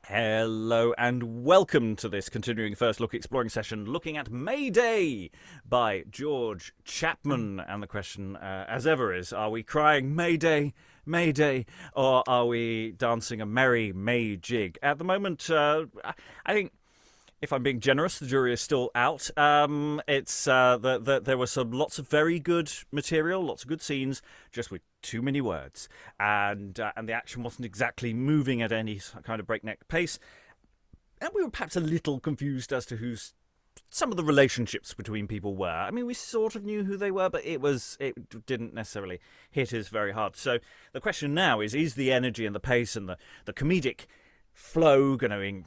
Hello and welcome to this continuing first look exploring session looking at May Day by George Chapman. And the question, as ever, is, are we crying May Day, May Day, or are we dancing a merry May jig? At the moment, I think, if I'm being generous, the jury is still out. There was lots of very good material, lots of good scenes, just with too many words, and the action wasn't exactly moving at any kind of breakneck pace, and we were perhaps a little confused as to some of the relationships between people were. I mean, we sort of knew who they were, but it didn't necessarily hit us very hard. So the question now is the energy and the pace and the comedic flow going to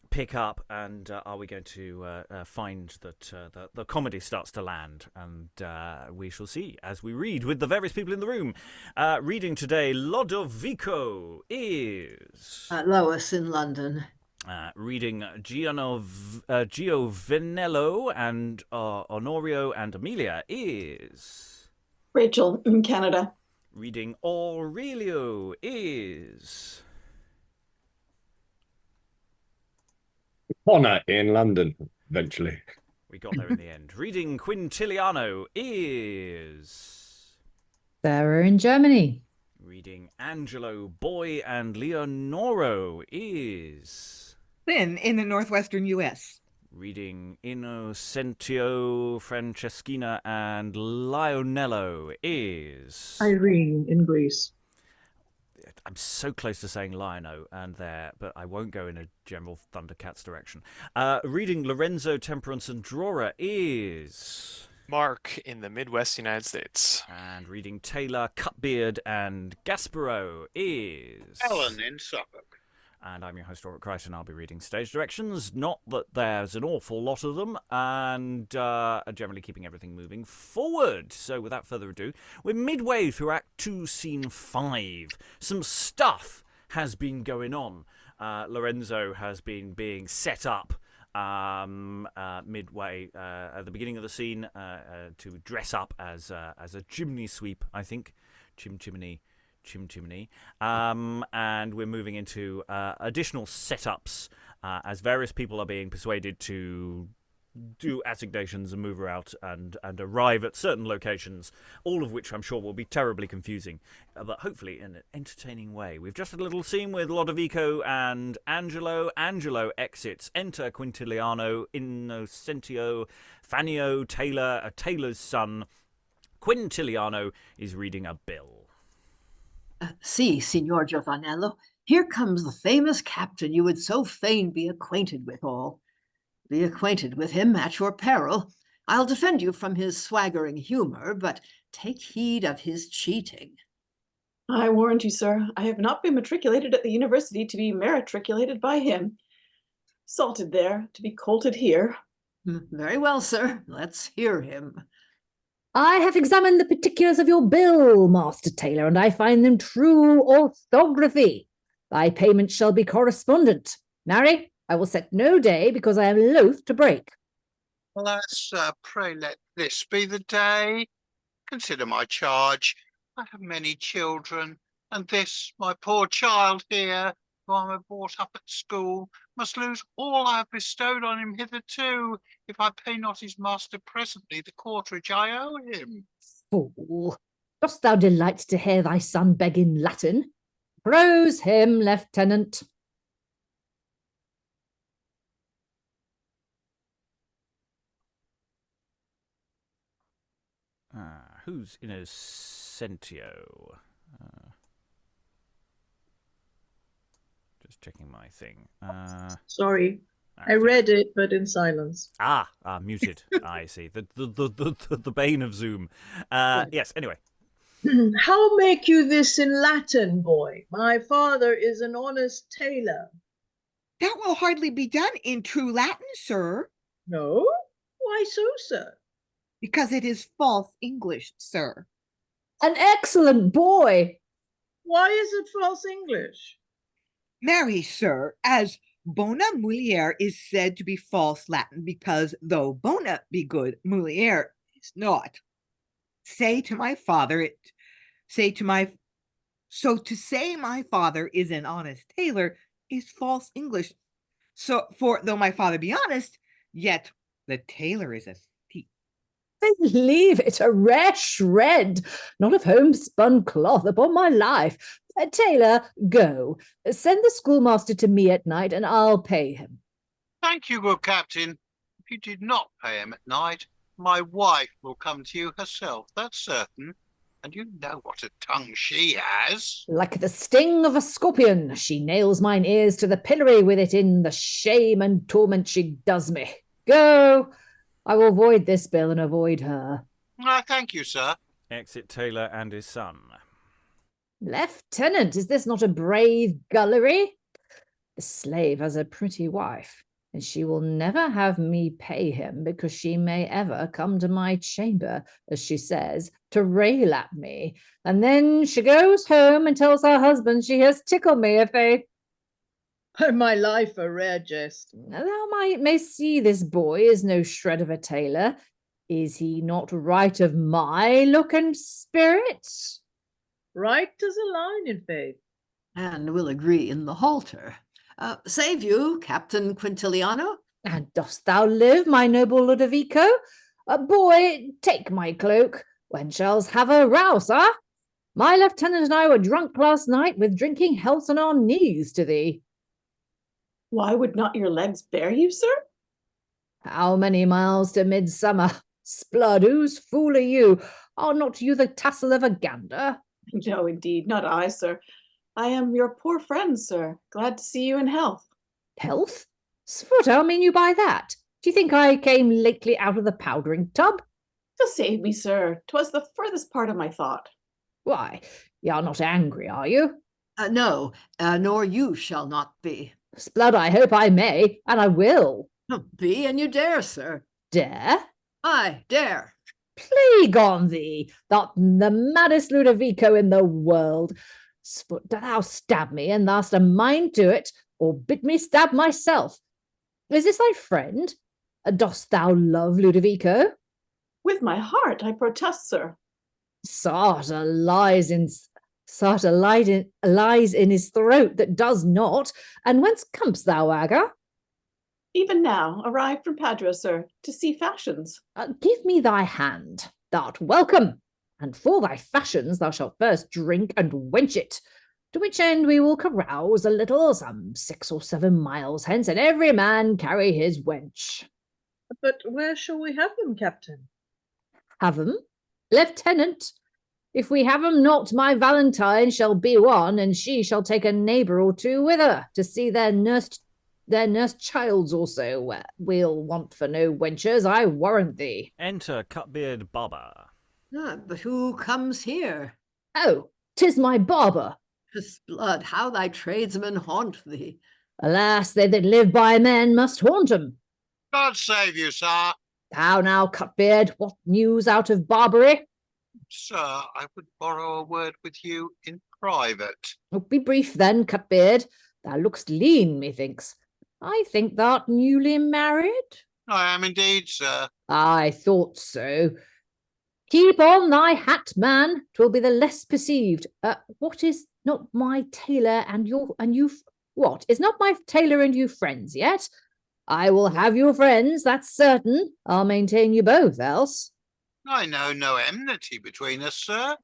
pick up, and are we going to find that the comedy starts to land? And we shall see as we read with the various people in the room. Reading today, Lodovico is... Lois in London. Reading Giovenello and Honorio and Emilia is... Rachel in Canada. Reading Aurelio is... Connor in London, eventually. We got there in the end. Reading Quintiliano is... Sarah in Germany. Reading Angelo, Boy, and Leonoro is... Lynn in the northwestern U.S. Reading Innocentio, Franceschina, and Lionello is... Irene in Greece. I'm so close to saying Lionel and there, but I won't go in a general Thundercats direction. Reading Lorenzo, Temperance, and Drawer is... Mark in the Midwest United States. And reading Tailor, Cutbeard, and Gaspero is... Ellen in Suffolk. And I'm your host, Robert Crighton. I'll be reading stage directions. Not that there's an awful lot of them, and generally keeping everything moving forward. So without further ado, we're midway through Act 2, Scene 5. Some stuff has been going on. Lorenzo has been being set up midway at the beginning of the scene to dress up as a chimney sweep, I think. Chimney. And we're moving into additional setups as various people are being persuaded to do assignations and move out and arrive at certain locations, all of which I'm sure will be terribly confusing, but hopefully in an entertaining way. We've just had a little scene with Lodovico and Angelo. Angelo exits. Enter Quintiliano, Innocentio, Fannio, Tailor, a tailor's son. Quintiliano is reading a bill. Signor Giovenello, here comes the famous captain you would so fain be acquainted withal. Be acquainted with him at your peril. I'll defend you from his swaggering humor, but take heed of his cheating. I warrant you, sir, I have not been matriculated at the university to be matriculated by him. Salted there, to be colted here. Very well, sir. Let's hear him. I have examined the particulars of your bill, Master Tailor, and I find them true orthography. Thy payment shall be correspondent. Marry, I will set no day, because I am loath to break. Alas, pray let this be the day. Consider my charge. I have many children, and this, my poor child here, who I have brought up at school, must lose all I have bestowed on him hitherto, if I pay not his master presently the quarterage I owe him. Fool, dost thou delight to hear thy son beg in Latin? Prose him, lieutenant. Who's Innocentio? Just checking my thing. Sorry, I read it, but in silence. Muted. I see. The bane of Zoom. Yes. Anyway. How make you this in Latin, boy? My father is an honest tailor. That will hardly be done in true Latin, sir. No? Why so, sir? Because it is false English, sir. An excellent boy. Why is it false English? Marry, sir, as bona mulier is said to be false Latin, because though bona be good, mulier is not. So to say my father is an honest tailor is false English. So, for though my father be honest, yet the tailor is a thief. Believe it, a rare shred, not of homespun cloth, upon my life. Tailor, go. Send the schoolmaster to me at night, and I'll pay him. Thank you, good captain. If you did not pay him at night, my wife will come to you herself, that's certain. And you know what a tongue she has. Like the sting of a scorpion, she nails mine ears to the pillory with it in the shame and torment she does me. Go! I will void this bill and avoid her. Thank you, sir. Exit Tailor and his son. Lieutenant, is this not a brave gullery? The slave has a pretty wife, and she will never have me pay him because she may ever come to my chamber, as she says, to rail at me. And then she goes home and tells her husband she has tickled me if they... By my life, a rare jest. Thou may see this boy is no shred of a tailor. Is he not right of my look and spirit? Right as a line, in faith. And will agree in the halter. Save you, Captain Quintiliano. And dost thou live, my noble Lodovico? Boy, take my cloak. When shall's have a rouse, ah? My lieutenant and I were drunk last night with drinking healths on our knees to thee. Why would not your legs bear you, sir? How many miles to midsummer? Splud, whose fool are you? Are not you the tassel of a gander? No, indeed, not I, sir. I am your poor friend, sir. Glad to see you in health. Health? What I mean you by that? Do you think I came lately out of the powdering tub? To save me, sir. 'Twas the furthest part of my thought. Why, you are not angry, are you? No, nor you shall not be. Splud, I hope I may, and I will. Be and you dare, sir. Dare? Aye, dare. Plague on thee, thou'rt the maddest Ludovico in the world. Do thou stab me, and thou'st a mind to it, or bid me stab myself. Is this thy friend? Dost thou love Ludovico? With my heart, I protest, sir. Sarta lies in his throat that does not. And whence comest thou, Aga? Even now, arrived from Padua, sir, to see fashions. Give me thy hand. Thou'rt welcome. And for thy fashions thou shalt first drink and wench it. To which end we will carouse a little, some 6 or 7 miles hence, and every man carry his wench. But where shall we have them, Captain? Have 'em? Lieutenant, if we have 'em not, my Valentine shall be one, and she shall take a neighbour or two with her to see their nursed childs also. We'll want for no wenchers, I warrant thee. Enter Cutbeard Barber. But who comes here? Oh, 'tis my barber. His blood, how thy tradesmen haunt thee. Alas, they that live by men must haunt 'em. God save you, sir. How now, Cutbeard, what news out of Barbary? Sir, I would borrow a word with you in private. Oh, be brief then, Cutbeard. Thou look'st lean, methinks. I think thou'rt newly married? I am indeed, sir. I thought so. Keep on thy hat, man. 'Twill be the less perceived. What is not my tailor and you? What is not my tailor and you friends yet? I will have your friends, that's certain. I'll maintain you both, else. I know no enmity between us, sir.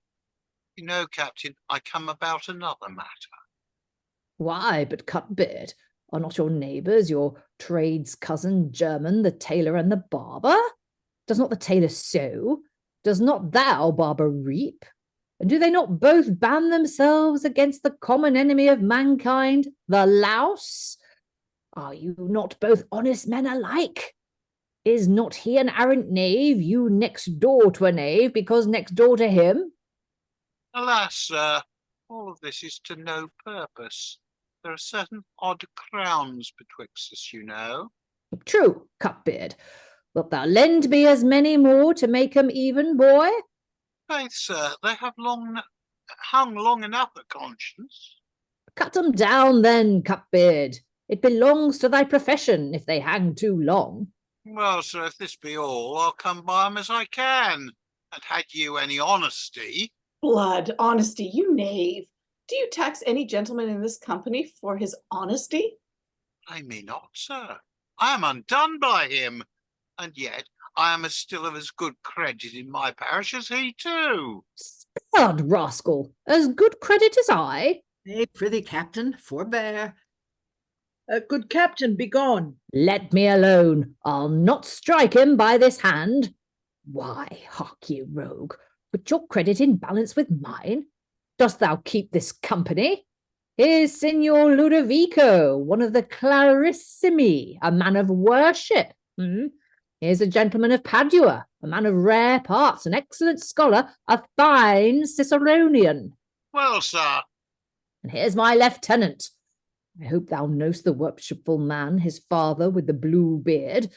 You know, Captain, I come about another matter. Why, but Cutbeard, are not your neighbours your trade's cousin German, the tailor and the barber? Does not the tailor sow? Does not thou, barber, reap? And do they not both band themselves against the common enemy of mankind, the louse? Are you not both honest men alike? Is not he an arrant knave, you next door to a knave, because next door to him? Alas, sir, all of this is to no purpose. There are certain odd crowns betwixt us, you know. True, Cutbeard. Wilt thou lend me as many more to make 'em even, boy? Faith, sir, they have hung long enough at conscience. Cut 'em down then, Cutbeard. It belongs to thy profession if they hang too long. Well, sir, if this be all, I'll come by 'em as I can. And had you any honesty... Blood, honesty, you knave. Do you tax any gentleman in this company for his honesty? I may not, sir. I am undone by him, and yet I am still of as good credit in my parish as he too. Blood rascal, as good credit as I? Nay, prithee, captain, forbear. Good captain, begone. Let me alone. I'll not strike him by this hand. Why, hark ye, rogue, put your credit in balance with mine? Dost thou keep this company? Here's Signor Lodovico, one of the Clarissimi, a man of worship. Here's a gentleman of Padua, a man of rare parts, an excellent scholar, a fine Ciceronian. Well, sir. And here's my lieutenant. I hope thou know'st the worshipful man, his father with the blue beard.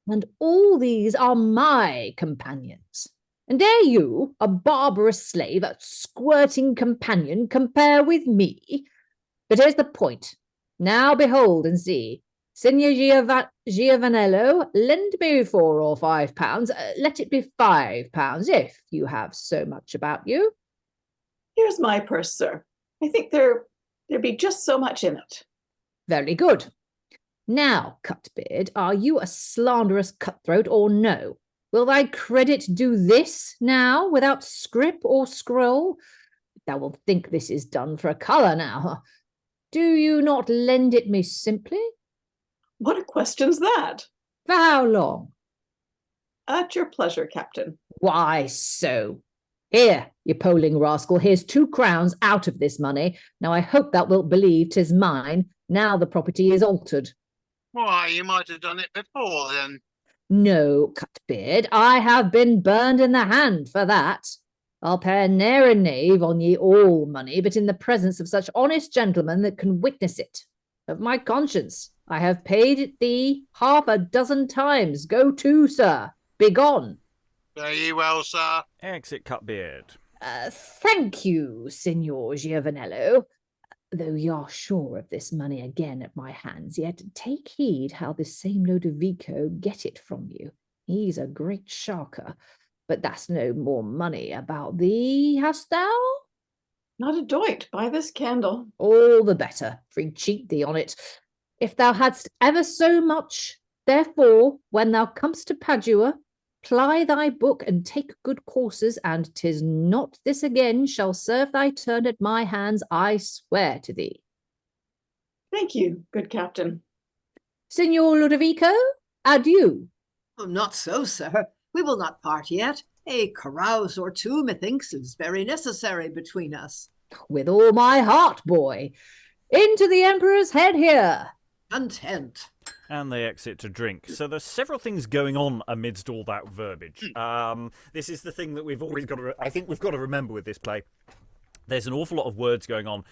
And all these are my companions. And dare you, a barbarous slave, a squirting companion, compare with me? But here's the point. Now behold and see. Signor Giovenello, lend me £4 or £5. Let it be £5, if you have so much about you. Here's my purse, sir. I think there be just so much in it. Very good. Now, Cutbeard, are you a slanderous cutthroat or no? Will thy credit do this now, without scrip or scroll? Thou wilt think this is done for a colour now. Do you not lend it me simply? What a question's that? For how long? At your pleasure, Captain. Why so? Here, you polling rascal, here's 2 crowns out of this money. Now I hope thou wilt believe 'tis mine, now the property is altered. Why, you might have done it before then. No, Cutbeard, I have been burned in the hand for that. I'll pay ne'er a knave on ye all money, but in the presence of such honest gentlemen that can witness it. Of my conscience, I have paid it thee 6 times. Go to, sir. Begone. Fare ye well, sir. Exit Cutbeard. Thank you, Signor Giovenello. Though you're sure of this money again at my hands, yet take heed how this same Lodovico get it from you. He's a great sharker. But that's no more money about thee, hast thou? Not a doit, by this candle. All the better, for he'd cheat thee on it. If thou hadst ever so much, therefore, when thou comest to Padua, ply thy book and take good courses, and 'tis not this again shall serve thy turn at my hands, I swear to thee. Thank you, good captain. Signor Lodovico, adieu. Oh, not so, sir. We will not part yet. A carouse or two, methinks, is very necessary between us. With all my heart, boy. Into the Emperor's head here. Content. And they exit to drink. So there's several things going on amidst all that verbiage. This is the thing that we've always got to... I think we've got to remember with this play. There's an awful lot of words going on,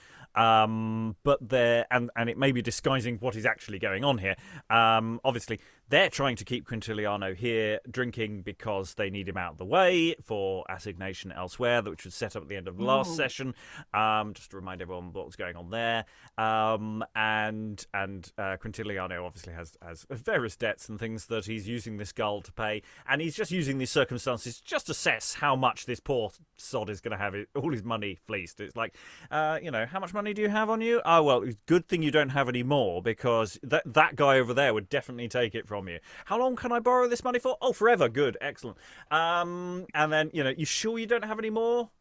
but they're... And it may be disguising what is actually going on here. Obviously, they're trying to keep Quintiliano here drinking because they need him out of the way for assignation elsewhere, which was set up at the end of the last session. Just to remind everyone what was going on there. And Quintiliano obviously has various debts and things that he's using this gull to pay, and he's just using these circumstances just to assess how much this poor sod is going to have all his money fleeced. It's like, how much money do you have on you? Oh, well, it's a good thing you don't have any more, because that guy over there would definitely take it from you. How long can I borrow this money for? Oh, forever. Good. Excellent. And then, you sure you don't have any more?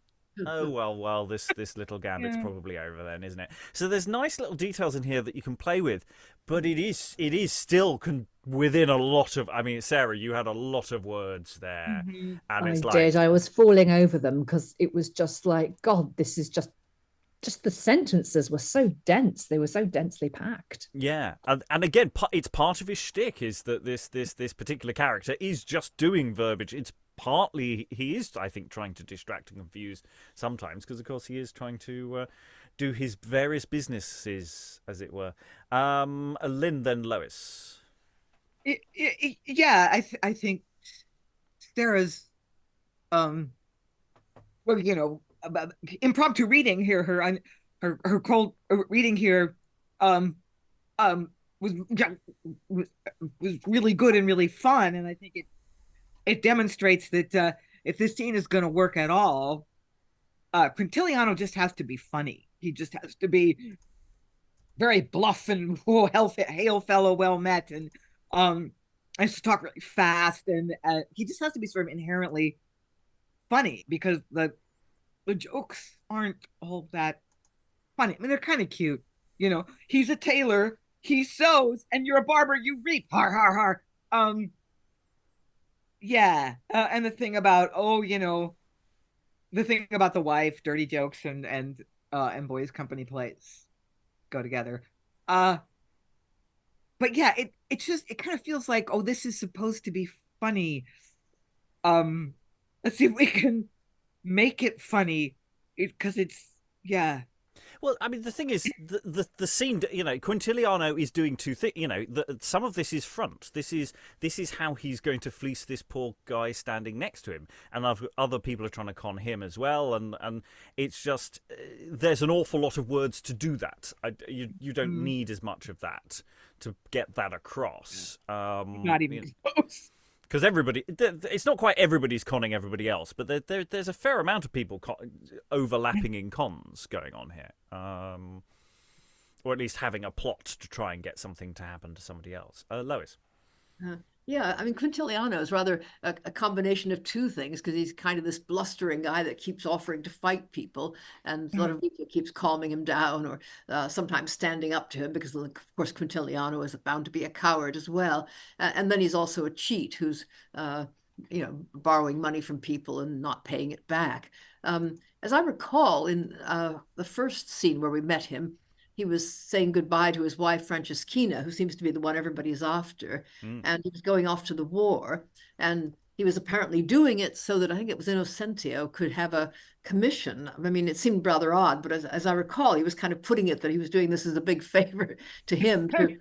Oh, well, this little gambit's probably over then, isn't it? So there's nice little details in here that you can play with, but it is still within a lot of... I mean, Sarah, you had a lot of words there. Mm-hmm. And it's I did. I was falling over them because it was just like, God, this is just the sentences were so dense. They were so densely packed. Yeah. And again, it's part of his shtick is that this particular character is just doing verbiage. It's partly he is, I think, trying to distract and confuse sometimes, because of course he is trying to do his various businesses, as it were. Lynn, then Lois. Yeah, I think Sarah's impromptu reading here, her cold reading here was really good and really fun, and I think it demonstrates that if this scene is going to work at all, Quintiliano just has to be funny. he just has to be very bluff and hail fellow, well met, and has to talk really fast, and he just has to be sort of inherently funny because the jokes aren't all that funny. I mean, they're kind of cute, you know. He's a tailor, he sews, and you're a barber, you reap. Har har har. Yeah, and the thing about the thing about the wife, dirty jokes, and boys' company plays go together. But yeah, it kind of feels like, oh, this is supposed to be funny. Let's see if we can make it funny, because yeah. Well, I mean, the thing is, the scene, Quintiliano is doing two things. Some of this is front. This is how he's going to fleece this poor guy standing next to him, and other people are trying to con him as well. And it's just there's an awful lot of words to do that. You don't need as much of that to get that across. Not even close. Because it's not quite everybody's conning everybody else, but there's a fair amount of people overlapping in cons going on here, or at least having a plot to try and get something to happen to somebody else. Lois. Yeah, I mean, Quintiliano is rather a combination of two things, because he's kind of this blustering guy that keeps offering to fight people, and Lodovico keeps calming him down, or sometimes standing up to him, because of course Quintiliano is bound to be a coward as well. And then he's also a cheat who's borrowing money from people and not paying it back. As I recall, in the first scene where we met him, he was saying goodbye to his wife, Franceschina, who seems to be the one everybody's after. And he was going off to the war. And he was apparently doing it so that I think it was Innocentio could have a commission. I mean, it seemed rather odd, but as I recall, he was kind of putting it that he was doing this as a big favor to him to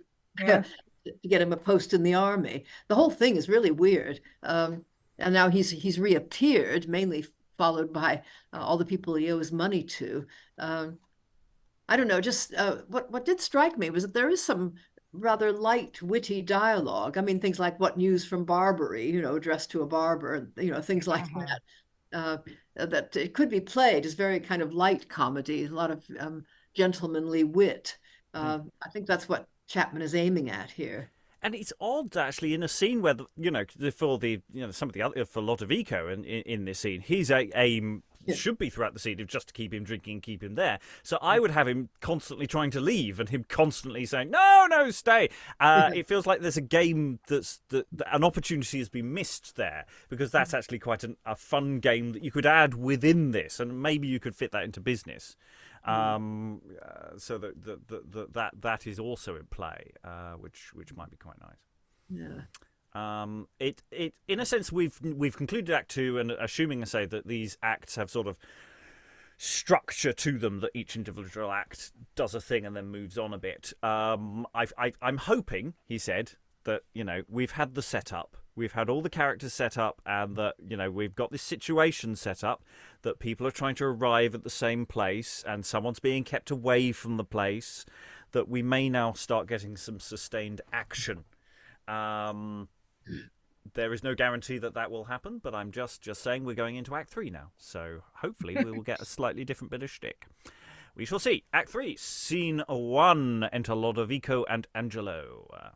get him a post in the army. The whole thing is really weird. And now he's reappeared, mainly followed by all the people he owes money to. I don't know, just what did strike me was that there is some rather light, witty dialogue. I mean, things like "What news from Barbary?" Addressed to a barber, things like that. That it could be played as very kind of light comedy, a lot of gentlemanly wit. I think that's what Chapman is aiming at here. And it's odd, actually, in a scene where for Lodovico in this scene, his aim should be throughout the scene of just to keep him drinking, keep him there. So I would have him constantly trying to leave, and him constantly saying, "No, stay." It feels like there's a game that an opportunity has been missed there, because that's actually quite a fun game that you could add within this, and maybe you could fit that into business. So that is also in play, which might be quite nice. Yeah. It in a sense we've concluded Act 2, and assuming I say that these acts have sort of structure to them, that each individual act does a thing and then moves on a bit. I'm hoping, he said, that we've had the setup. We've had all the characters set up, and that we've got this situation set up, that people are trying to arrive at the same place, and someone's being kept away from the place, that we may now start getting some sustained action. There is no guarantee that will happen, but I'm just saying we're going into Act 3 now, so hopefully we will get a slightly different bit of shtick. We shall see. Act 3, Scene 1, enter Lodovico and Angelo.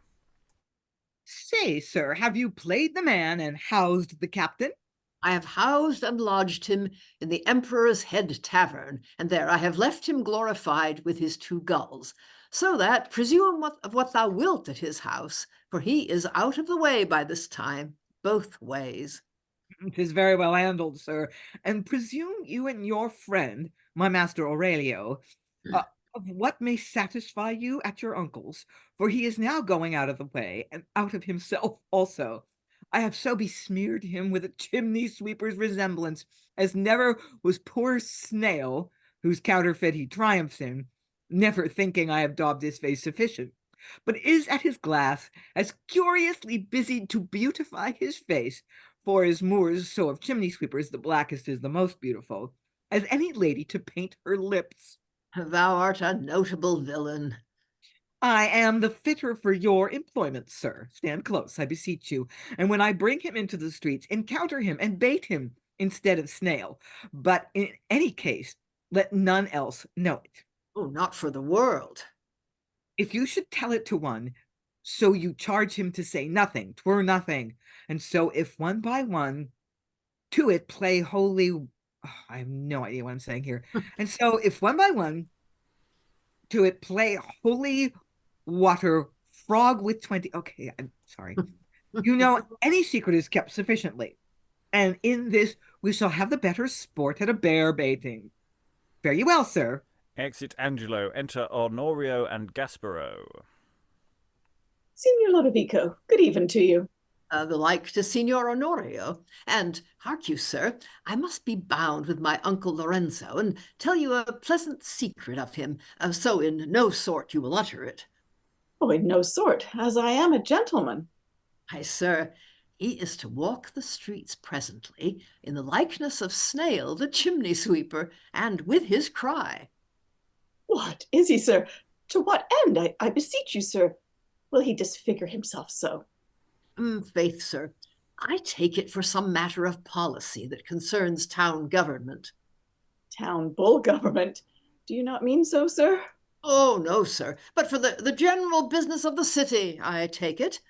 Say, sir, have you played the man and housed the captain? I have housed and lodged him in the Emperor's Head Tavern, and there I have left him glorified with his 2 gulls. So that, presume of what thou wilt at his house, for he is out of the way by this time, both ways. 'Tis very well handled, sir, and presume you and your friend, my master Aurelio, of what may satisfy you at your uncle's, for he is now going out of the way, and out of himself also. I have so besmeared him with a chimney sweeper's resemblance, as never was poor snail, whose counterfeit he triumphs in, never thinking I have daubed his face sufficient, but is at his glass as curiously busied to beautify his face, for as Moors so of chimney sweepers the blackest is the most beautiful, as any lady to paint her lips. Thou art a notable villain. I am the fitter for your employment, sir. Stand close, I beseech you, and when I bring him into the streets, encounter him and bait him instead of snail. But in any case, let none else know it. Oh, not for the world. If you should tell it to one, so you charge him to say nothing, 'twere nothing. And so if one by one to it play holy, I have no idea what I'm saying here. And so if one by one to it play holy water frog with 20, okay, I'm sorry. Any secret is kept sufficiently. And in this we shall have the better sport at a bear baiting. Fare you well, sir. Exit Angelo. Enter Honorio and Gaspero. Signor Lodovico, good even to you. The like to Signor Honorio. And hark you, sir, I must be bound with my uncle Lorenzo and tell you a pleasant secret of him, so in no sort you will utter it. Oh, in no sort, as I am a gentleman. Aye, sir, he is to walk the streets presently in the likeness of Snail, the chimney sweeper, and with his cry. What is he, sir? To what end, I beseech you, sir? Will he disfigure himself so? Faith, sir, I take it for some matter of policy that concerns town government. Town bull government? Do you not mean so, sir? Oh, no, sir, but for the general business of the city, I take it.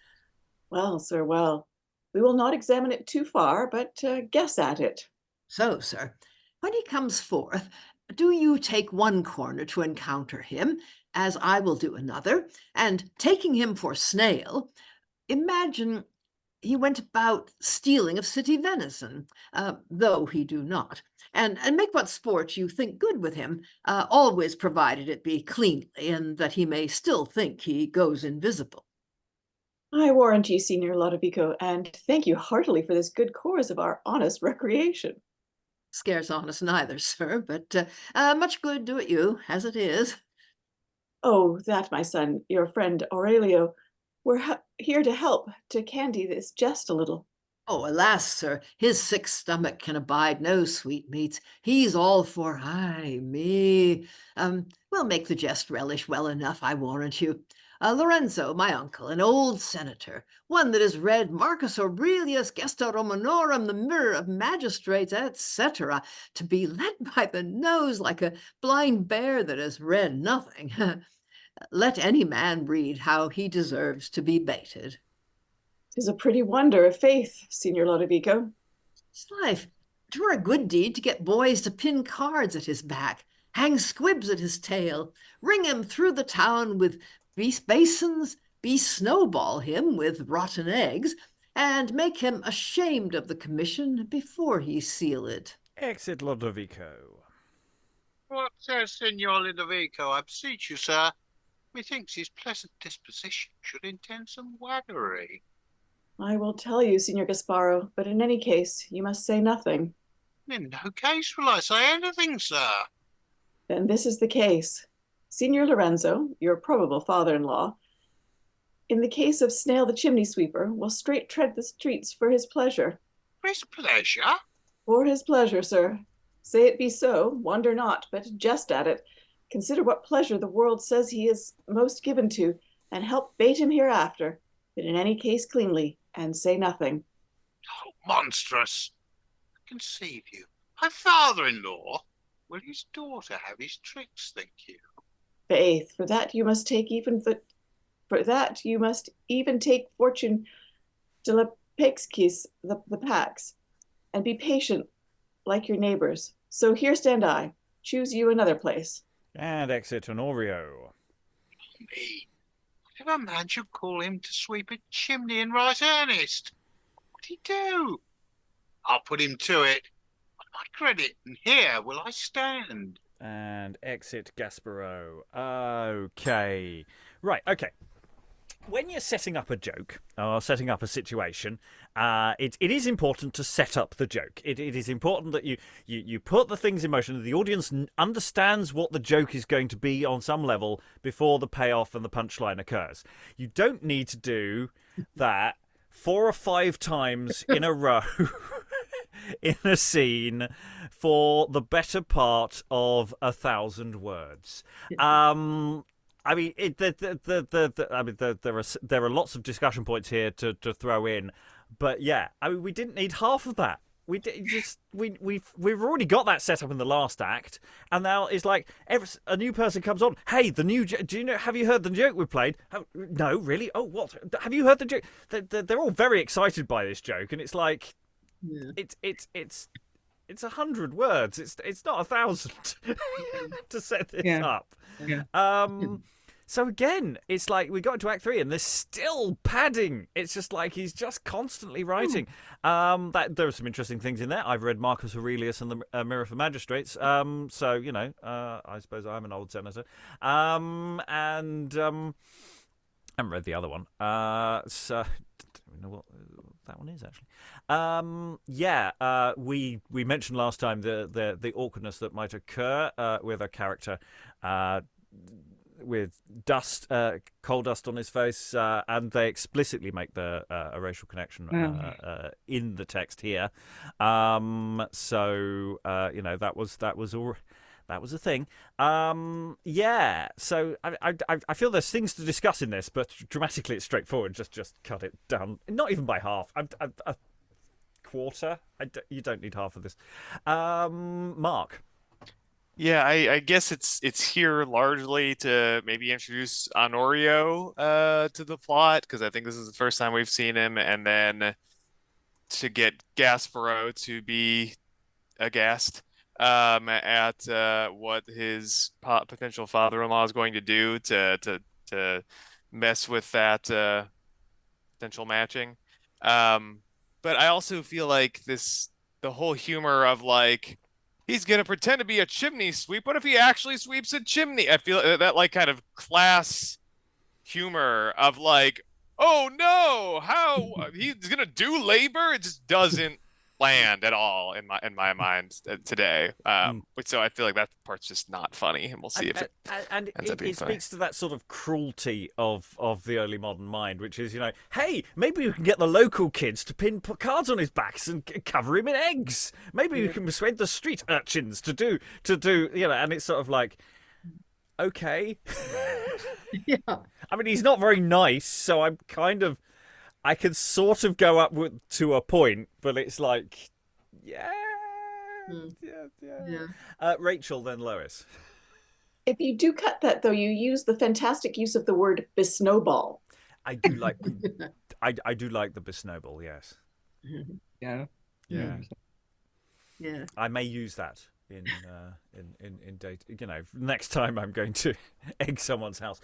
Well, sir, well, we will not examine it too far, but guess at it. So, sir, when he comes forth, do you take one corner to encounter him, as I will do another, and taking him for Snail, imagine he went about stealing of city venison, though he do not, and make what sport you think good with him, always provided it be cleanly, and that he may still think he goes invisible. I warrant you, Signor Lodovico, and thank you heartily for this good cause of our honest recreation. Scarce honest neither, sir, but much good do it you, as it is. Oh, that, my son, your friend Aurelio, we're here to help, to candy this jest a little. Oh, alas, sir, his sick stomach can abide no sweetmeats. He's all for, ay, me. We'll make the jest relish well enough, I warrant you. Lorenzo, my uncle, an old senator, one that has read Marcus Aurelius Gesta Romanorum, the mirror of magistrates, etc., to be led by the nose like a blind bear that has read nothing. Let any man read how he deserves to be baited. 'Tis a pretty wonder of faith, Signor Lodovico. Life, 'twere a good deed to get boys to pin cards at his back, hang squibs at his tail, ring him through the town with basins, snowball him with rotten eggs, and make him ashamed of the commission before he seal it. Exit Lodovico. What says Signor Lodovico? I beseech you, sir. Methinks his pleasant disposition should intend some waggery. I will tell you, Signor Gaspero, but in any case, you must say nothing. In no case will I say anything, sir. Then this is the case. Signor Lorenzo, your probable father-in-law, in the case of Snail the chimney sweeper, will straight tread the streets for his pleasure. For his pleasure? For his pleasure, sir. Say it be so, wonder not, but jest at it. Consider what pleasure the world says he is most given to, and help bait him hereafter, but in any case cleanly, and say nothing. Oh, monstrous! Conceive you, my father-in-law? Will his daughter have his tricks, think you? Faith, for that you must even take fortune de la Pexquis, the pax, and be patient like your neighbors. So here stand I. Choose you another place. And exit Honorio. Me? Whatever man should call him to sweep a chimney in right earnest? What'd he do? I'll put him to it. On my credit, and here will I stand. And exit Gaspero. Okay. Right, okay. When you're setting up a joke or setting up a situation, it is important to set up the joke. It is important that you put the things in motion, that the audience understands what the joke is going to be on some level before the payoff and the punchline occurs. You don't need to do that 4 or 5 times in a row in a scene for the better part of 1,000 words. I mean, there are lots of discussion points here to throw in, but yeah, I mean, we didn't need half of that. we've already got that set up in the last act, and now it's like a new person comes on. Hey, the new have you heard the joke we played? No, really? Oh, what? Have you heard the joke? They're all very excited by this joke, and it's like, it's 100 words. It's not 1,000 to set this up. Yeah. So again, it's like we got into Act 3 and there's still padding. It's just like he's just constantly writing. That there are some interesting things in there. I've read Marcus Aurelius and the Mirror for Magistrates. So you know, I suppose I'm an old senator. And I haven't read the other one. So I don't know what that one is actually. We mentioned last time the awkwardness that might occur with a character with dust, coal dust on his face, and they explicitly make a racial connection in the text here. So you know, that was a thing. So I feel there's things to discuss in this, but dramatically it's straightforward. Just cut it down, not even by half. A quarter. You don't need half of this. Mark. Yeah, I guess it's here largely to maybe introduce Honorio to the plot, because I think this is the first time we've seen him, and then to get Gaspero to be aghast at what his potential father-in-law is going to do to mess with that potential matching. But I also feel like the whole humor of like, he's going to pretend to be a chimney sweep. What if he actually sweeps a chimney? I feel that like kind of class humor of like, oh no, how he's going to do labor? It just doesn't land at all in my mind today. So I feel like that part's just not funny, and we'll see if it ends up being funny. Speaks to that sort of cruelty of the early modern mind, which is, you know, hey, maybe we can get the local kids to pin cards on his backs and cover him in eggs. Maybe we can persuade the street urchins to do, you know, and it's sort of like, okay. Yeah. I mean, he's not very nice, so I can sort of go up to a point, but it's like, yeah. Rachel, then Lois. If you do cut that, though, you use the fantastic use of the word besnowball. I do like, I do like the besnowball. Yes. Yeah. I may use that in date. You know, next time I'm going to egg someone's house.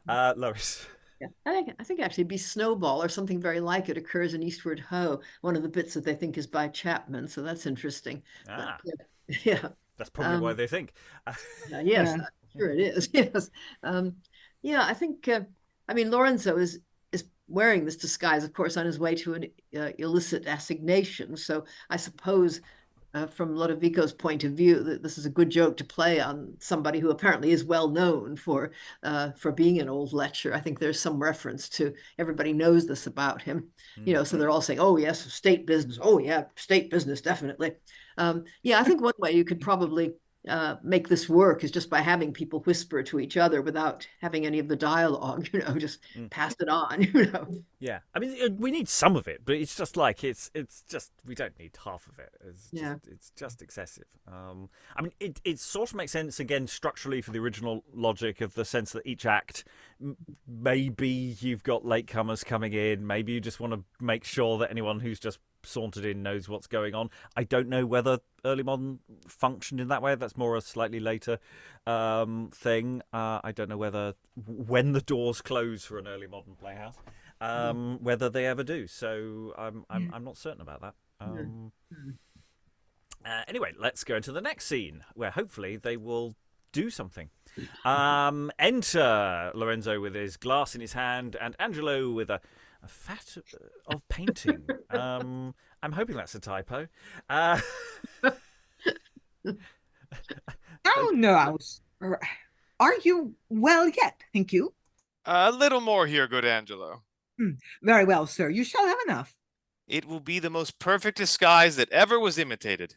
Lois. Yeah, I think actually be Snowball or something very like it occurs in Eastward Ho, one of the bits that they think is by Chapman, so that's interesting. But, yeah. That's probably why they think. Yes, sure it is. Yes. I think, I mean, Lorenzo is wearing this disguise, of course, on his way to an illicit assignation. So I suppose from Lodovico's point of view, that this is a good joke to play on somebody who apparently is well known for being an old lecher. I think there's some reference to everybody knows this about him, you know. So they're all saying, "Oh yes, state business. Oh yeah, state business, definitely." I think one way you could probably make this work is just by having people whisper to each other without having any of the dialogue, you know, just pass it on, you know. Yeah, I mean, we need some of it, but it's just like it's just we don't need half of it. It's just excessive. I mean, it sort of makes sense again structurally for the original logic of the sense that each act, maybe you've got latecomers coming in, maybe you just want to make sure that anyone who's just sauntered in knows what's going on. I don't know whether early modern functioned in that way. That's more a slightly later thing. I don't know whether when the doors close for an early modern playhouse, whether they ever do. So I'm not certain about that. Anyway, let's go into the next scene where hopefully they will do something. Enter Lorenzo with his glass in his hand and Angelo with a fat of painting. I'm hoping that's a typo. Oh no, are you well yet? Thank you. A little more here, good Angelo. Very well, sir. You shall have enough. It will be the most perfect disguise that ever was imitated.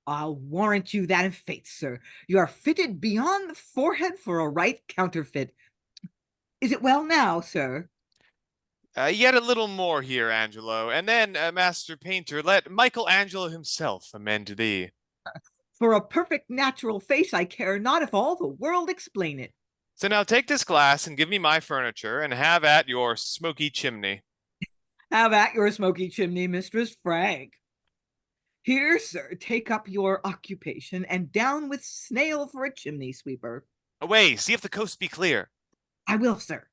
I'll warrant you that in faith, sir. You are fitted beyond the forehead for a right counterfeit. Is it well now, sir? Yet a little more here, Angelo, and then, Master Painter, let Michelangelo himself amend thee. For a perfect natural face I care not if all the world explain it. So now take this glass and give me my furniture, and have at your smoky chimney. Have at your smoky chimney, Mistress Frank. Here, sir, take up your occupation, and down with snail for a chimney sweeper. Away, see if the coast be clear. I will, sir.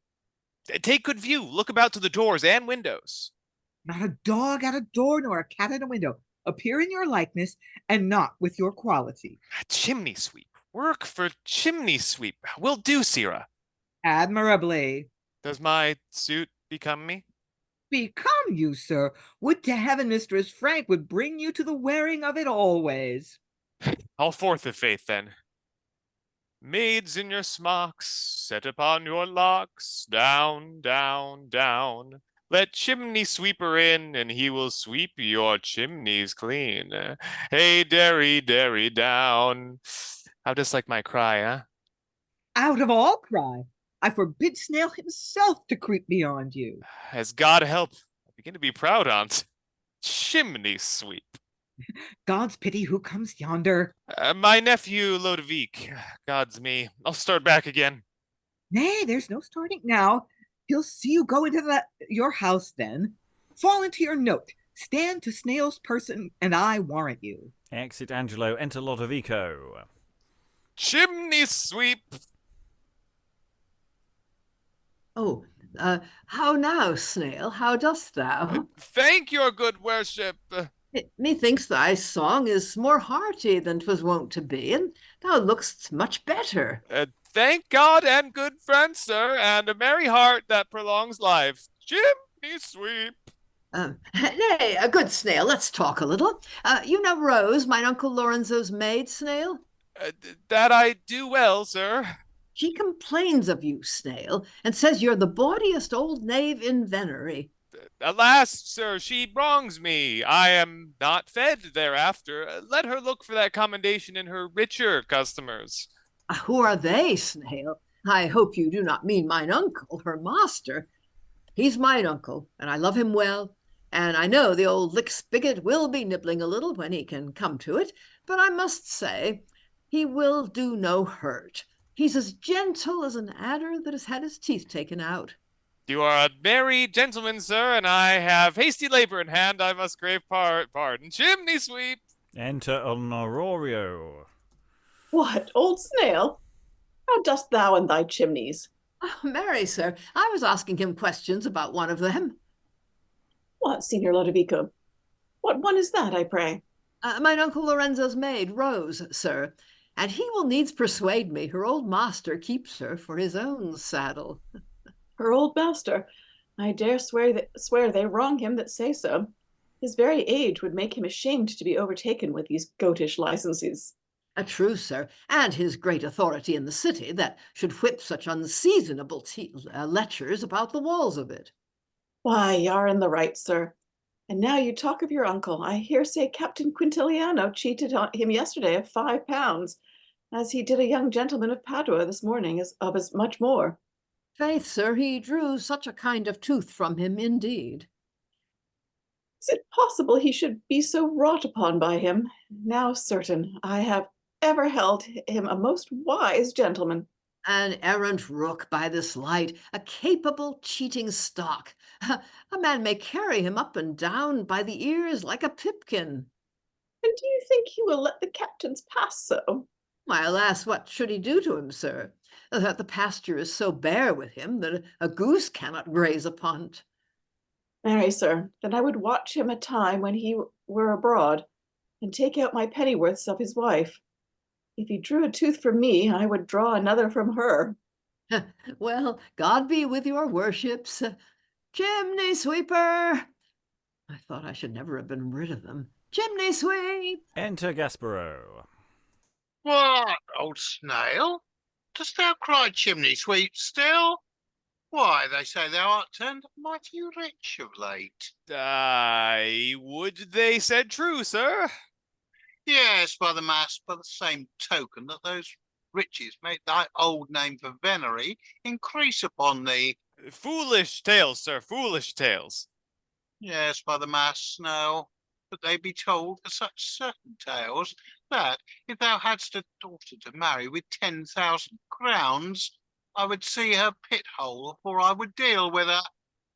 Take good view, look about to the doors and windows. Not a dog at a door, nor a cat at a window. Appear in your likeness, and not with your quality. Chimney sweep. Work for chimney sweep. Will do, Sirrah. Admirably. Does my suit become me? Become you, sir. Would to heaven Mistress Frank would bring you to the wearing of it always. All forth of faith, then. Maids in your smocks, set upon your locks, down, down, down. Let chimney sweeper in, and he will sweep your chimneys clean. Hey, derry, derry, down. How just like my cry, huh? Out of all cry, I forbid Snail himself to creep beyond you. As God help, I begin to be proud on't. Chimney sweep. God's pity, who comes yonder? My nephew, Lodovico. God's me. I'll start back again. Nay, there's no starting now. He'll see you go into your house then. Fall into your note. Stand to Snail's person, and I warrant you. Exit Angelo, enter Lodovico. Chimney sweep. Oh, how now, Snail? How dost thou? Thank your good worship. Methinks thy song is more hearty than 'twas wont to be, and thou look'st much better. Thank God and good friends, sir, and a merry heart that prolongs life. Chimney sweep. Nay, a good Snail, let's talk a little. You know Rose, mine Uncle Lorenzo's maid, Snail? That I do well, sir. She complains of you, Snail, and says you're the bawdiest old knave in Venery. Alas, sir, she wrongs me. I am not fed thereafter. Let her look for that commendation in her richer customers. Who are they, Snail? I hope you do not mean mine uncle, her master. He's mine uncle, and I love him well, and I know the old lick-spigot will be nibbling a little when he can come to it, but I must say he will do no hurt. He's as gentle as an adder that has had his teeth taken out. You are a merry gentleman, sir, and I have hasty labor in hand. I must crave pardon. Chimney sweep. Enter Honorio. What, old Snail? How dost thou and thy chimneys? Oh, marry, sir, I was asking him questions about one of them. What, Signor Lodovico? What one is that, I pray? Mine Uncle Lorenzo's maid, Rose, sir, and he will needs persuade me her old master keeps her for his own saddle. Her old master? I dare swear they wrong him that say so. His very age would make him ashamed to be overtaken with these goatish licenses. True, sir, and his great authority in the city that should whip such unseasonable lectures about the walls of it. Why, y'are in the right, sir. And now you talk of your uncle, I hear say Captain Quintiliano cheated him yesterday of £5, as he did a young gentleman of Padua this morning of as much more. Faith, sir, he drew such a kind of tooth from him indeed. Is it possible he should be so wrought upon by him? Now certain, I have ever held him a most wise gentleman. An errant rook by this light, a capable cheating stock. A man may carry him up and down by the ears like a pipkin. And do you think he will let the captains pass so? Why, alas, what should he do to him, sir? That the pasture is so bare with him that a goose cannot graze upon't. Marry, sir, then I would watch him a time when he were abroad, and take out my pennyworths of his wife. If he drew a tooth from me, I would draw another from her. Well, God be with your worships. Chimney sweeper! I thought I should never have been rid of them. Chimney sweep! Enter Gaspero. What, old snail? Dost thou cry chimney sweep still? Why, they say thou art turned mighty rich of late. Would they said true, sir? Yes, by the mass, by the same token that those riches make thy old name for venery increase upon thee. Foolish tales, sir, foolish tales. Yes, by the mass, Snell. But they be told for such certain tales that if thou hadst a daughter to marry with 10,000 crowns, I would see her pit hole before I would deal with her.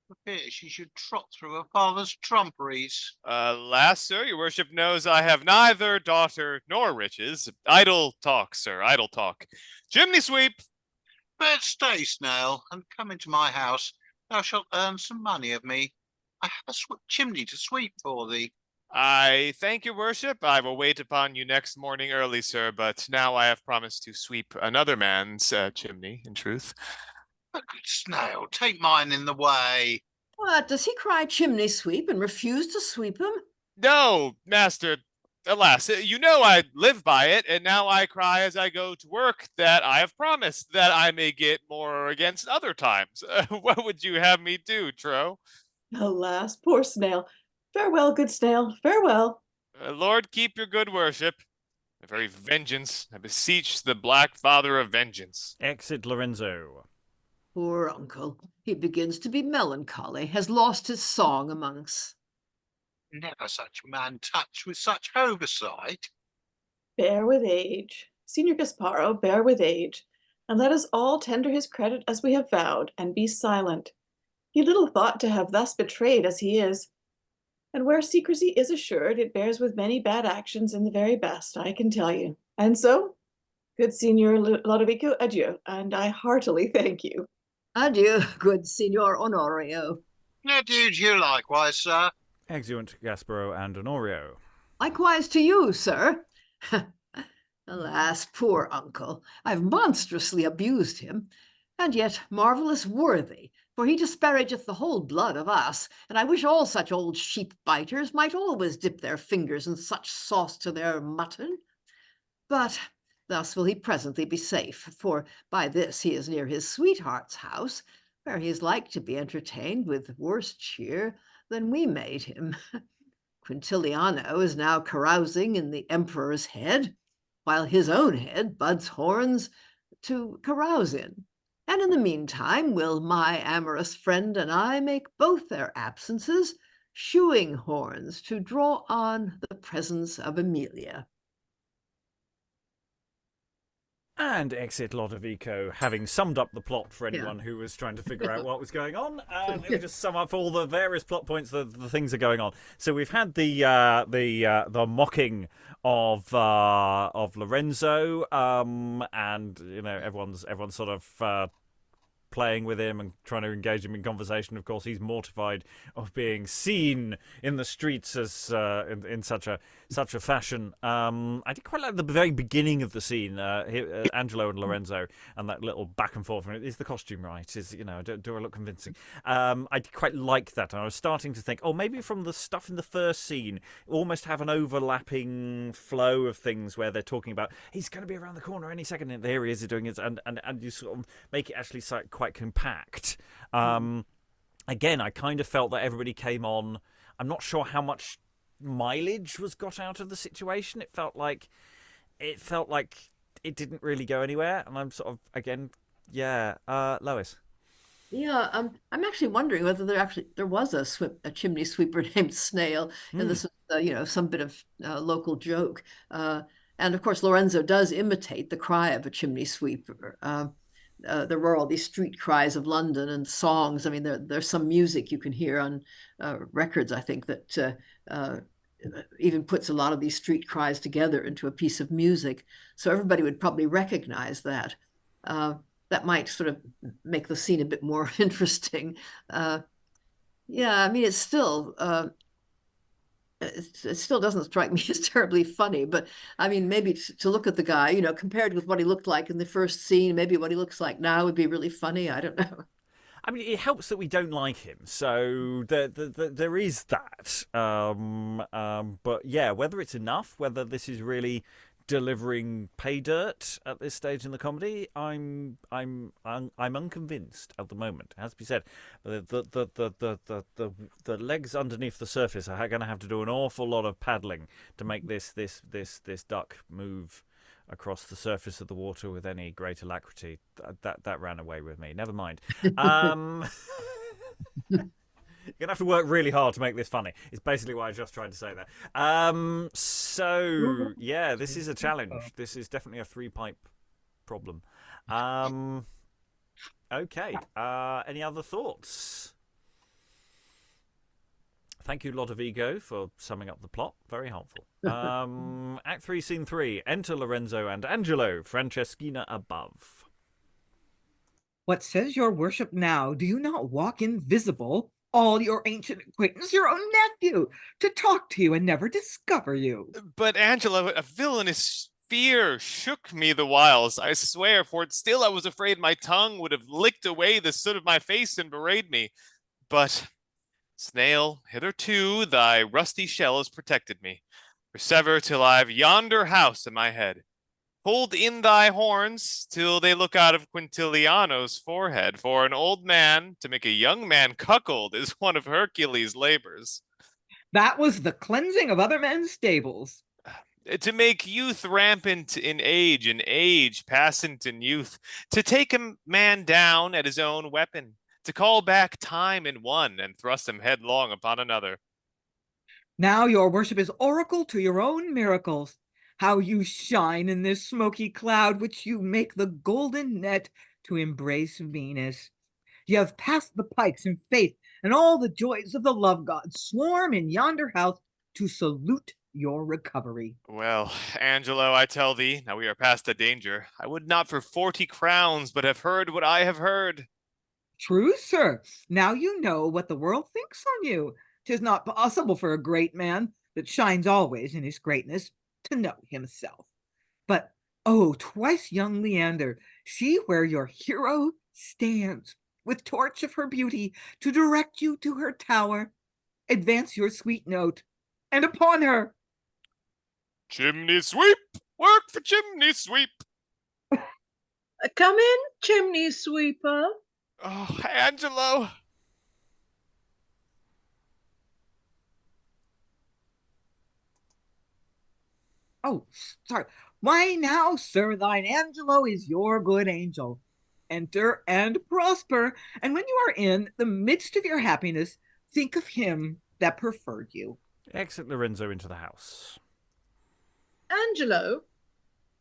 For fear she should trot through her father's trumperies. Alas, sir, your worship knows I have neither daughter nor riches. Idle talk, sir, idle talk. Chimney sweep! But stay, Snell, and come into my house. Thou shalt earn some money of me. I have a chimney to sweep for thee. I thank your worship. I will wait upon you next morning early, sir, but now I have promised to sweep another man's chimney, in truth. But good Snail, take mine in the way. What, does he cry chimney sweep and refuse to sweep him? No, master. Alas, you know I live by it, and now I cry as I go to work that I have promised that I may get more against other times. What would you have me do, Tro? Alas, poor Snail. Farewell, good Snail, farewell. Lord, keep your good worship. The very vengeance, I beseech the Black Father of Vengeance. Exit Lorenzo. Poor uncle. He begins to be melancholy, has lost his song among us. Never such man touched with such oversight. Bear with age. Signor Gasparo, bear with age, and let us all tender his credit as we have vowed, and be silent. He little thought to have thus betrayed as he is. And where secrecy is assured, it bears with many bad actions in the very best, I can tell you. And so, good Signor Lodovico, adieu, and I heartily thank you. Adieu, good Signor Honorio. Adieu to you likewise, sir. Exeunt Gaspero and Honorio. Likewise to you, sir. Alas, poor uncle, I've monstrously abused him, and yet marvellous worthy, for he disparageth the whole blood of us, and I wish all such old sheep-biters might always dip their fingers in such sauce to their mutton. But thus will he presently be safe, for by this he is near his sweetheart's house, where he is like to be entertained with worse cheer than we made him. Quintiliano is now carousing in the emperor's head, while his own head buds horns to carouse in. And in the meantime will my amorous friend and I make both their absences shoeing horns to draw on the presence of Emilia. And exit Lodovico, having summed up the plot for anyone who was trying to figure out what was going on. Let me just sum up all the various plot points, the things that are going on. So we've had the mocking of Lorenzo, and everyone's sort of playing with him and trying to engage him in conversation. Of course, he's mortified of being seen in the streets as in such a fashion. I did quite like the very beginning of the scene, Angelo and Lorenzo, and that little back and forth. Is the costume right? Do I look convincing? I did quite like that. And I was starting to think, maybe from the stuff in the first scene, almost have an overlapping flow of things where they're talking about he's going to be around the corner any second, and there he is doing it, and you sort of make it actually quite compact. Again, I kind of felt that everybody came on. I'm not sure how much mileage was got out of the situation. It felt like it didn't really go anywhere, and I'm sort of Lois. Yeah, I'm actually wondering whether there was a chimney sweeper named Snail, and this is some bit of local joke. And of course, Lorenzo does imitate the cry of a chimney sweeper. There were all these street cries of London and songs. I mean, there's some music you can hear on records, I think, that even puts a lot of these street cries together into a piece of music. So everybody would probably recognize that. That might sort of make the scene a bit more interesting. I mean, it's still... it still doesn't strike me as terribly funny, but I mean, maybe to look at the guy, compared with what he looked like in the first scene, maybe what he looks like now would be really funny. I don't know. I mean, it helps that we don't like him, so there is that. But yeah, whether it's enough, whether this is really delivering pay dirt at this stage in the comedy, I'm unconvinced at the moment. It has to be said, the legs underneath the surface are going to have to do an awful lot of paddling to make this duck move across the surface of the water with any great alacrity. That ran away with me. Never mind. You're going to have to work really hard to make this funny. It's basically what I just tried to say there. So, yeah, this is a challenge. This is definitely a three-pipe problem. Okay. Any other thoughts? Thank you, Lodovico, for summing up the plot. Very helpful. Act 3, Scene 3. Enter Lorenzo and Angelo. Franceschina above. What says your worship now? Do you not walk invisible? All your ancient acquaintance, your own nephew, to talk to you and never discover you. But Angelo, a villainous fear shook me the whiles, I swear, for still I was afraid my tongue would have licked away the soot of my face and bewrayed me. But, snail, hitherto thy rusty shell has protected me. Persever till I've yonder house in my head. Hold in thy horns till they look out of Quintiliano's forehead, for an old man to make a young man cuckold is one of Hercules' labors. That was the cleansing of other men's stables. To make youth rampant in age and age passant in youth, to take a man down at his own weapon, to call back time in one and thrust him headlong upon another. Now your worship is oracle to your own miracles. How you shine in this smoky cloud, which you make the golden net to embrace Venus. You have passed the pikes in faith, and all the joys of the love god swarm in yonder house to salute your recovery. Well, Angelo, I tell thee, now we are past the danger. I would not for 40 crowns, but have heard what I have heard. True, sir. Now you know what the world thinks on you. 'Tis not possible for a great man that shines always in his greatness to know himself. But, oh, twice young Leander, see where your hero stands, with torch of her beauty to direct you to her tower. Advance your sweet note, and upon her. Chimney sweep! Work for chimney sweep! Come in, chimney sweeper. Oh, Angelo! Oh, sorry. Why now, sir, thine Angelo is your good angel. Enter and prosper, and when you are in the midst of your happiness, think of him that preferred you. Exit Lorenzo into the house. Angelo,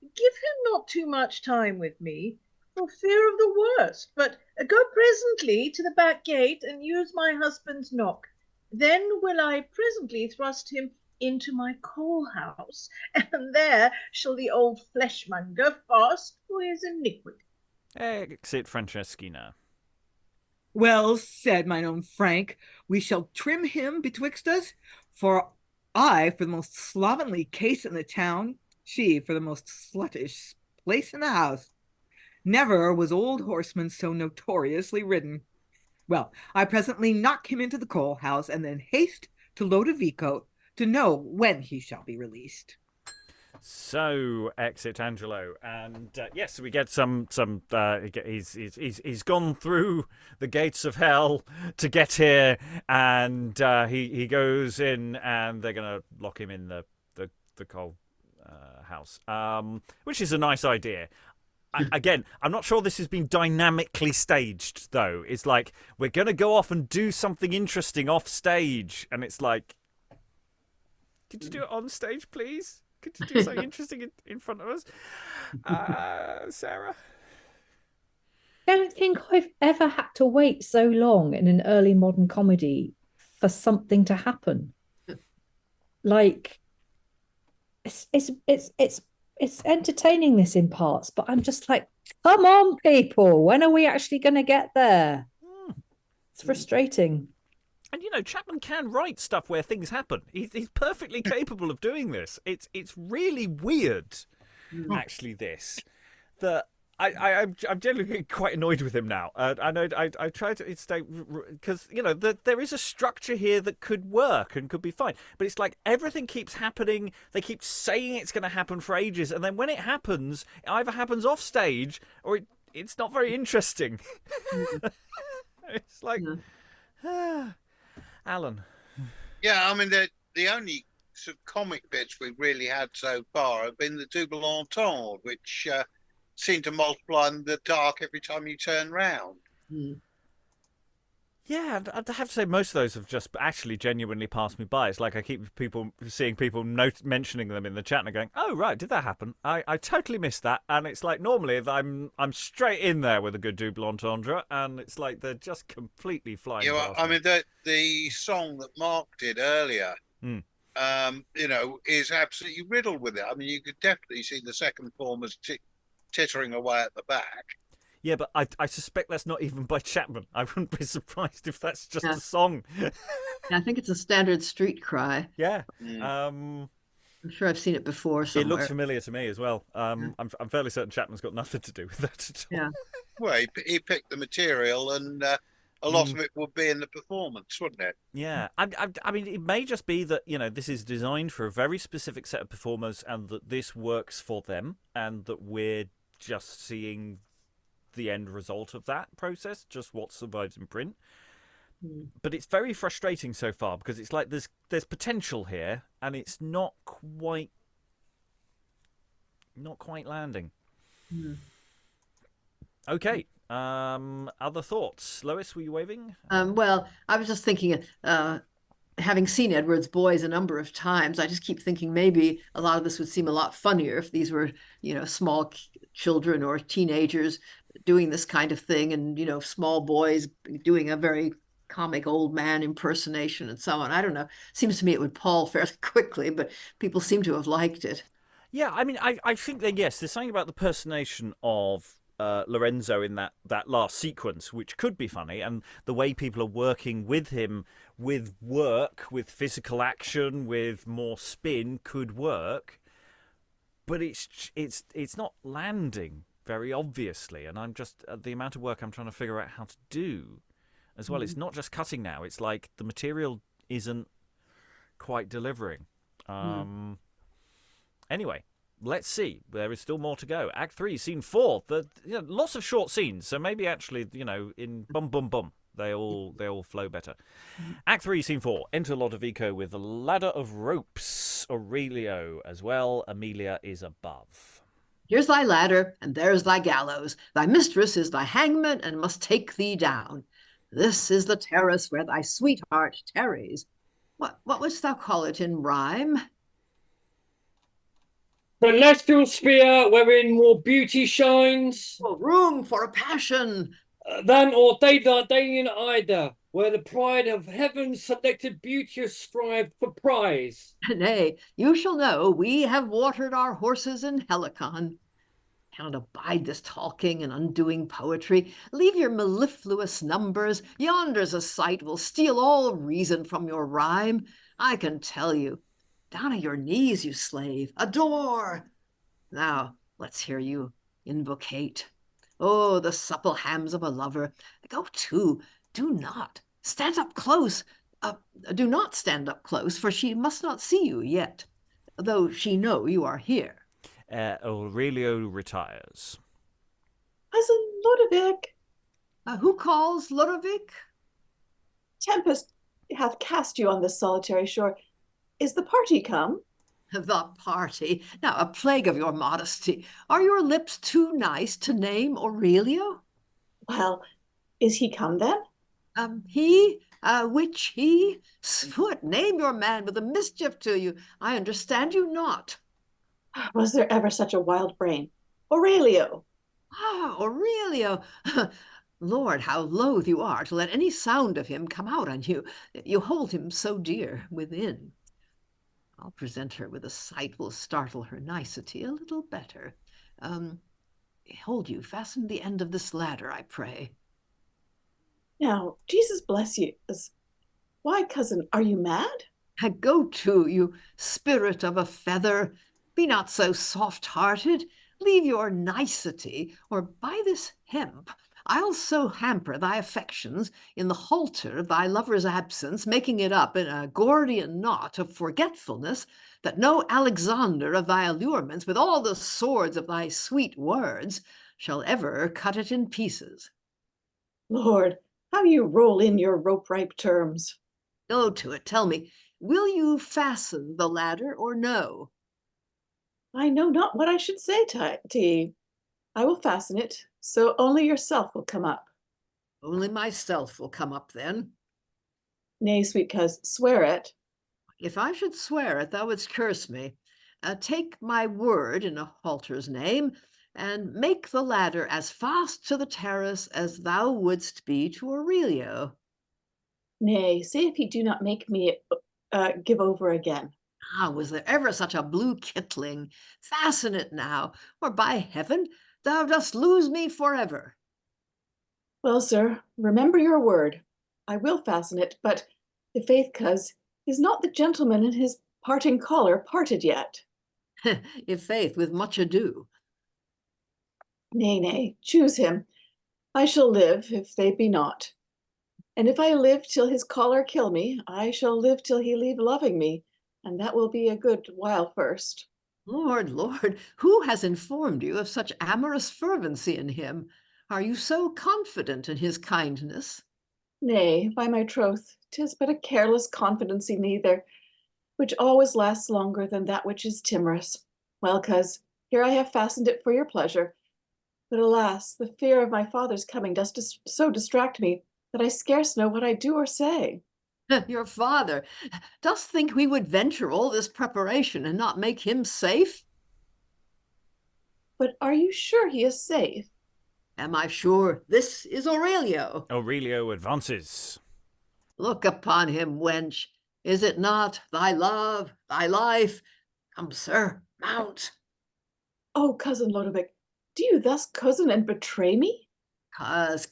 give him not too much time with me, for fear of the worst, but go presently to the back gate and use my husband's knock. Then will I presently thrust him into my coal house, and there shall the old fleshmonger fast for his iniquity. Exit Franceschina. Well said, mine own Frank. We shall trim him betwixt us, for I for the most slovenly case in the town, she for the most sluttish place in the house. Never was old horseman so notoriously ridden. Well, I presently knock him into the coal house, and then haste to Lodovico to know when he shall be released. So, exit Angelo, and yes, we get some. He's gone through the gates of hell to get here, and he goes in, and they're gonna lock him in the coal house, which is a nice idea. Again, I'm not sure this has been dynamically staged, though. It's like, we're going to go off and do something interesting off stage. And it's like, could you do it on stage, please? Could you do something interesting in front of us? Sarah? I don't think I've ever had to wait so long in an early modern comedy for something to happen. Like, it's entertaining, this in parts, but I'm just like, come on, people, when are we actually going to get there? It's frustrating. And, Chapman can write stuff where things happen. He's perfectly capable of doing this. It's really weird, actually, this. That I'm generally getting quite annoyed with him now. I know I try to stay, because there is a structure here that could work and could be fine, but it's like everything keeps happening. They keep saying it's going to happen for ages, and then when it happens, it either happens off stage or it's not very interesting. It's like, Alan. Yeah, I mean the only sort of comic bits we've really had so far have been the double entendre, which seem to multiply in the dark every time you turn round. Yeah, I'd have to say most of those have just actually genuinely passed me by. It's like I keep seeing people mentioning them in the chat and going, "Oh right, did that happen? I totally missed that." And it's like normally I'm straight in there with a good double entendre, and it's like they're just completely flying past me. I mean, the song that Mark did earlier, is absolutely riddled with it. I mean, you could definitely see the second formers tittering away at the back. Yeah, but I suspect that's not even by Chapman. I wouldn't be surprised if that's just a song. I think it's a standard street cry. Yeah. I'm sure I've seen it before somewhere. It looks familiar to me as well. I'm fairly certain Chapman's got nothing to do with that at all. Yeah. Well, he picked the material, and a lot of it would be in the performance, wouldn't it? Yeah. I mean, it may just be that, this is designed for a very specific set of performers and that this works for them and that we're just seeing the end result of that process, just what survives in print. But it's very frustrating so far because it's like there's potential here and it's not quite landing. Okay. Other thoughts? Lois, were you waving? Well, I was just thinking, having seen Edward's Boys a number of times, I just keep thinking maybe a lot of this would seem a lot funnier if these were, small children or teenagers doing this kind of thing, and small boys doing a very comic old man impersonation and so on. I don't know. Seems to me it would pall fairly quickly, but people seem to have liked it. Yeah, I mean, I think that, yes, there's something about the personation of Lorenzo in that last sequence, which could be funny, and the way people are working with him, with work, with physical action, with more spin could work, but it's not landing very obviously, and I'm just the amount of work I'm trying to figure out how to do as well. It's not just cutting now, it's like the material isn't quite delivering. Anyway, let's see. There is still more to go. Act 3, Scene 4. Lots of short scenes, so maybe actually, in bum bum bum, they all flow better. Act 3, Scene 4. Enter Lodovico with a ladder of ropes. Aurelio as well. Emilia is above. Here's thy ladder, and there's thy gallows. Thy mistress is thy hangman, and must take thee down. This is the terrace where thy sweetheart tarries. What wouldst thou call it in rhyme? Celestial sphere wherein more beauty shines. Room for a passion. Than ordained Dardanian Ida, where the pride of heaven's selected beauteous strive for prize. Nay, you shall know we have watered our horses in Helicon. Cannot abide this talking and undoing poetry. Leave your mellifluous numbers. Yonder's a sight will steal all reason from your rhyme. I can tell you. Down at your knees, you slave. Adore. Now, let's hear you invocate. Oh, the supple hams of a lover. Go to. Do not. Stand up close. Do not stand up close, for she must not see you yet, though she know you are here. Aurelio retires. Cousin Lodovic. Who calls, Lodovic? Tempest hath cast you on this solitary shore. Is the party come? The party. Now, a plague of your modesty. Are your lips too nice to name Aurelio? Well, is he come then? He? Which he? Sfoot, name your man with a mischief to you. I understand you not. Was there ever such a wild brain? Aurelio. Aurelio. Lord, how loath you are to let any sound of him come out on you. You hold him so dear within. I'll present her with a sight will startle her nicety a little better. Hold you, fasten the end of this ladder, I pray. Now, Jesus bless you. Why, cousin, are you mad? Go to, you spirit of a feather. Be not so soft-hearted. Leave your nicety, or by this hemp I'll so hamper thy affections in the halter of thy lover's absence, making it up in a Gordian knot of forgetfulness, that no Alexander of thy allurements, with all the swords of thy sweet words, shall ever cut it in pieces. Lord, how you roll in your rope-ripe terms. Go to it. Tell me, will you fasten the ladder or no? I know not what I should say to ye. I will fasten it, so only yourself will come up. Only myself will come up then. Nay, sweet coz, swear it. If I should swear it, thou wouldst curse me. Take my word in a halter's name, and make the ladder as fast to the terrace as thou wouldst be to Aurelio. Nay, see if he do not make me give over again. Ah, was there ever such a blue kittling? Fasten it now, or by heaven, thou dost lose me forever. Well, sir, remember your word. I will fasten it, but i' faith, coz, is not the gentleman in his parting collar parted yet? I' faith, with much ado. Nay, nay, choose him. I shall live, if they be not. And if I live till his collar kill me, I shall live till he leave loving me, and that will be a good while first. Lord, Lord, who has informed you of such amorous fervency in him? Are you so confident in his kindness? Nay, by my troth, 'tis but a careless confidency neither, which always lasts longer than that which is timorous. Well, coz, here I have fastened it for your pleasure. But alas, the fear of my father's coming does so distract me that I scarce know what I do or say. Your father, dost think we would venture all this preparation and not make him safe? But are you sure he is safe? Am I sure? This is Aurelio. Aurelio advances. Look upon him, wench. Is it not thy love, thy life? Come, sir, mount. Oh, cousin Lodovic, do you thus cozen and betray me? Coz,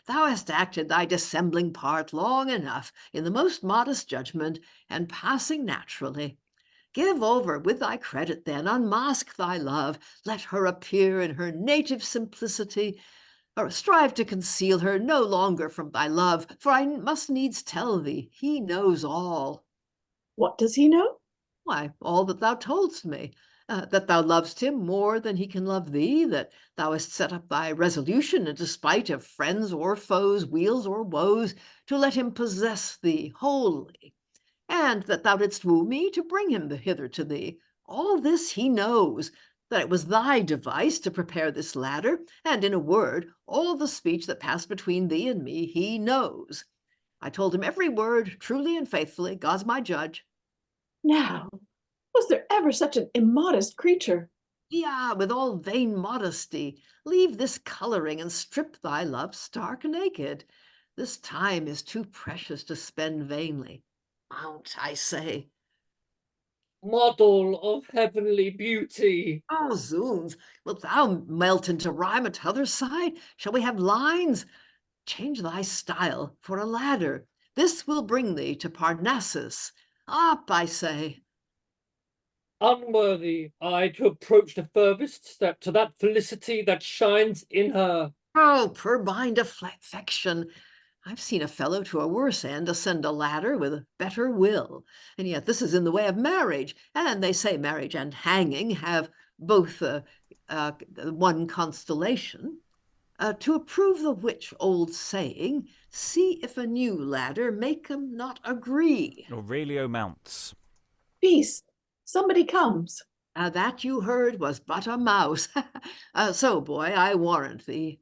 thou hast acted thy dissembling part long enough in the most modest judgment and passing naturally. Give over with thy credit then, unmask thy love, let her appear in her native simplicity, or strive to conceal her no longer from thy love, for I must needs tell thee, he knows all. What does he know? Why, all that thou toldst me, that thou lovest him more than he can love thee, that thou hast set up thy resolution, in despite of friends or foes, weals or woes, to let him possess thee wholly, and that thou didst woo me to bring him hither to thee. All this he knows, that it was thy device to prepare this ladder, and in a word, all the speech that passed between thee and me he knows. I told him every word, truly and faithfully, God's my judge. Now, was there ever such an immodest creature? Yeah, with all vain modesty, leave this coloring and strip thy love stark naked. This time is too precious to spend vainly. Mount, I say. Model of heavenly beauty. Oh, zoons, wilt thou melt into rhyme at t'other side? Shall we have lines? Change thy style for a ladder. This will bring thee to Parnassus. Up, I say. Unworthy I to approach the furthest step to that felicity that shines in her. Oh, purblind affection! I've seen a fellow to a worse end ascend a ladder with a better will, and yet this is in the way of marriage, and they say marriage and hanging have both one constellation. To approve the which old saying, see if a new ladder make 'em not agree. Aurelio mounts. Peace, somebody comes. That you heard was but a mouse. So, boy, I warrant thee.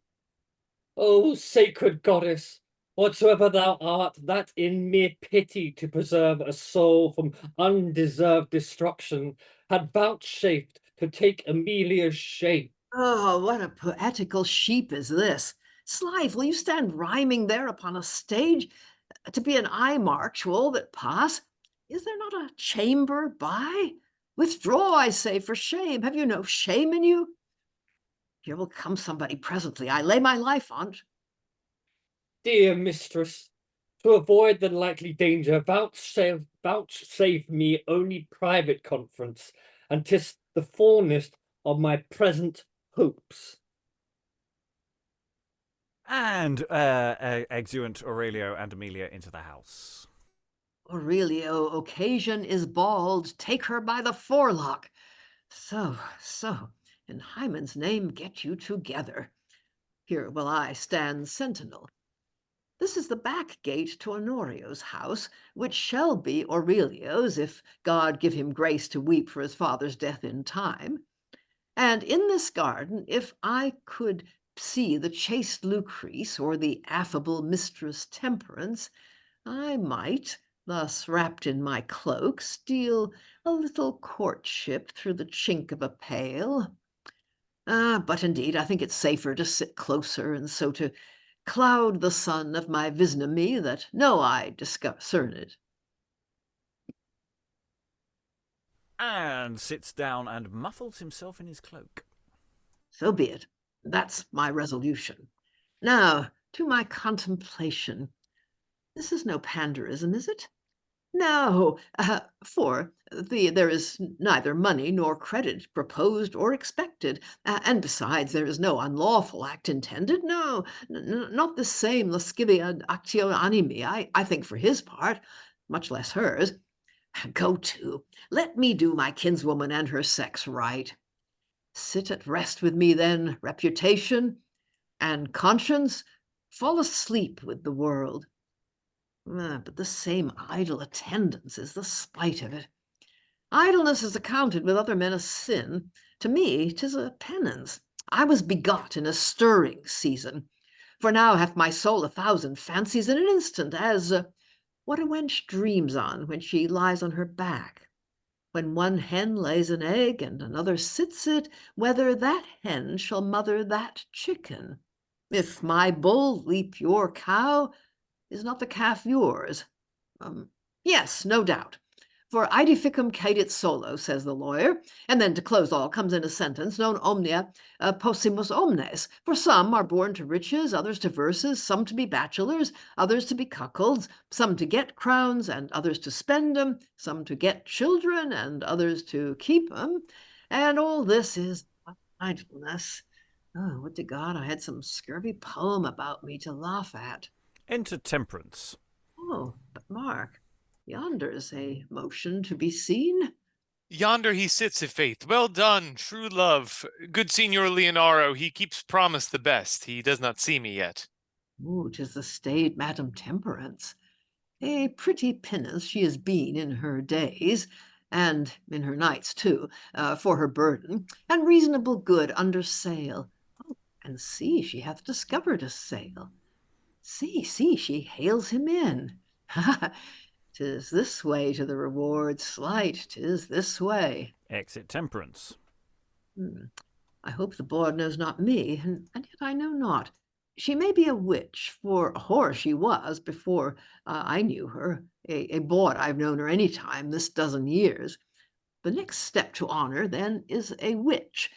O sacred goddess, whatsoever thou art, that in mere pity to preserve a soul from undeserved destruction, had vouchsafed to take Emilia's shape. Oh, what a poetical sheep is this! Slithe, will you stand rhyming there upon a stage, to be an eye mark to all that pass? Is there not a chamber by? Withdraw, I say, for shame. Have you no shame in you? Here will come somebody presently, I lay my life on't. Dear mistress, to avoid the likely danger, vouchsafe me only private conference, and 'tis the fullness of my present hopes. And exeunt Aurelio and Emilia into the house. Aurelio, occasion is bald, take her by the forelock. So, in Hymen's name get you together. Here will I stand sentinel. This is the back gate to Honorio's house, which shall be Aurelio's, if God give him grace to weep for his father's death in time. And in this garden, if I could see the chaste Lucrece or the affable mistress Temperance, I might, thus wrapped in my cloak, steal a little courtship through the chink of a pale. But indeed, I think it's safer to sit closer, and so to cloud the sun of my visnomy, that no eye discern it. And sits down and muffles himself in his cloak. So be it. That's my resolution. Now, to my contemplation. This is no panderism, is it? No, for there is neither money nor credit proposed or expected, and besides there is no unlawful act intended. No, not the same lascivia actio animi, I think, for his part, much less hers. Go to, let me do my kinswoman and her sex right. Sit at rest with me then, reputation and conscience, fall asleep with the world. But the same idle attendance is the spite of it. Idleness is accounted with other men a sin. To me, 'tis a penance. I was begot in a stirring season. For now hath my soul 1,000 fancies in an instant, as what a wench dreams on when she lies on her back. When one hen lays an egg and another sits it, whether that hen shall mother that chicken. If my bull leap your cow, is not the calf yours? Yes, no doubt. For aedificum caedit solo, says the lawyer, and then to close all comes in a sentence, non omnia possumus omnes. For some are born to riches, others to verses, some to be bachelors, others to be cuckolds, some to get crowns, and others to spend them, some to get children, and others to keep them. And all this is idleness. Oh, would to God I had some scurvy poem about me to laugh at. Enter Temperance. Oh, but Mark, yonder's a motion to be seen. Yonder he sits, i'faith. Well done, true love. Good Signor Leonoro, he keeps promise the best. He does not see me yet. Oh, 'tis the staid Madam Temperance. A pretty pinnace she has been in her days, and in her nights too, for her burden, and reasonable good under sail. Oh, and see, she hath discovered a sail. See, she hails him in. Ha! 'Tis this way to the reward slight, 'tis this way. Exit Temperance. I hope the bawd knows not me, and yet I know not. She may be a witch, for a whore she was before I knew her. A bawd I've known her any time this dozen years. The next step to honor, then, is a witch,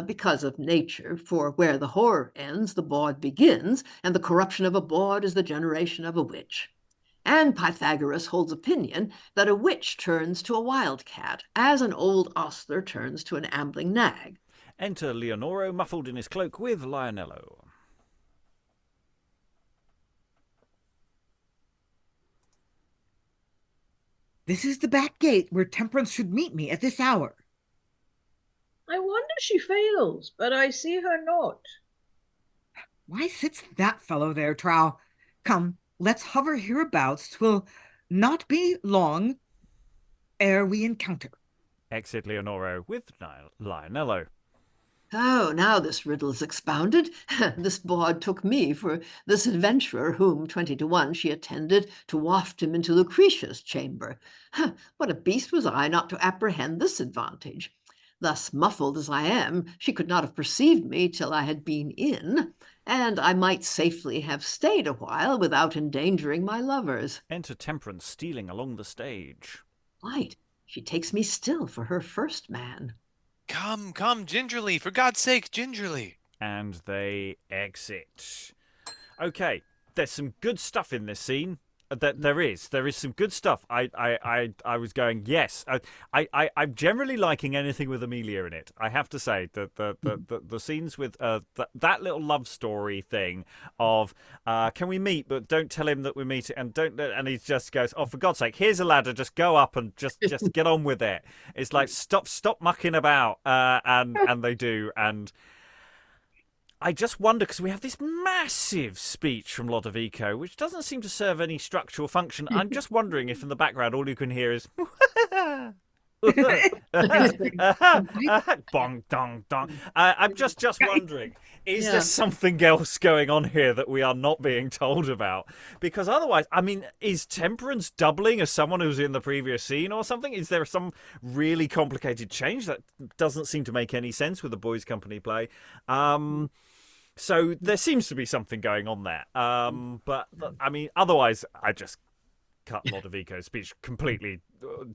because of nature, for where the whore ends, the bawd begins, and the corruption of a bawd is the generation of a witch. And Pythagoras holds opinion that a witch turns to a wildcat, as an old ostler turns to an ambling nag. Enter Leonoro, muffled in his cloak, with Lionello. This is the back gate where Temperance should meet me at this hour. I wonder she fails, but I see her not. Why sits that fellow there, Trow? Come, let's hover hereabouts. 'Twill not be long ere we encounter. Exit Leonoro with Lionello. Oh, now this riddle is expounded. This bawd took me for this adventurer whom 20 to 1 she attended to waft him into Lucretia's chamber. What a beast was I not to apprehend this advantage. Thus muffled as I am, she could not have perceived me till I had been in, and I might safely have stayed a while without endangering my lovers. Enter Temperance, stealing along the stage. Light, she takes me still for her first man. Come, gingerly, for God's sake, gingerly. And they exit. Okay, there's some good stuff in this scene. There is some good stuff. I was going, yes. I'm generally liking anything with Emilia in it. I have to say that the scenes with that little love story thing of can we meet, but don't tell him that we meet, and he just goes, oh, for God's sake, here's a ladder, just go up and just get on with it. It's like stop mucking about, and they do, and I just wonder, because we have this massive speech from Lodovico, which doesn't seem to serve any structural function. I'm just wondering if in the background all you can hear is bong dong dong. I'm just wondering, is there something else going on here that we are not being told about? Because otherwise, I mean, is Temperance doubling as someone who's in the previous scene or something? Is there some really complicated change that doesn't seem to make any sense with the Boys' Company play? So there seems to be something going on there. But I mean, otherwise, I just cut Lodovico's speech completely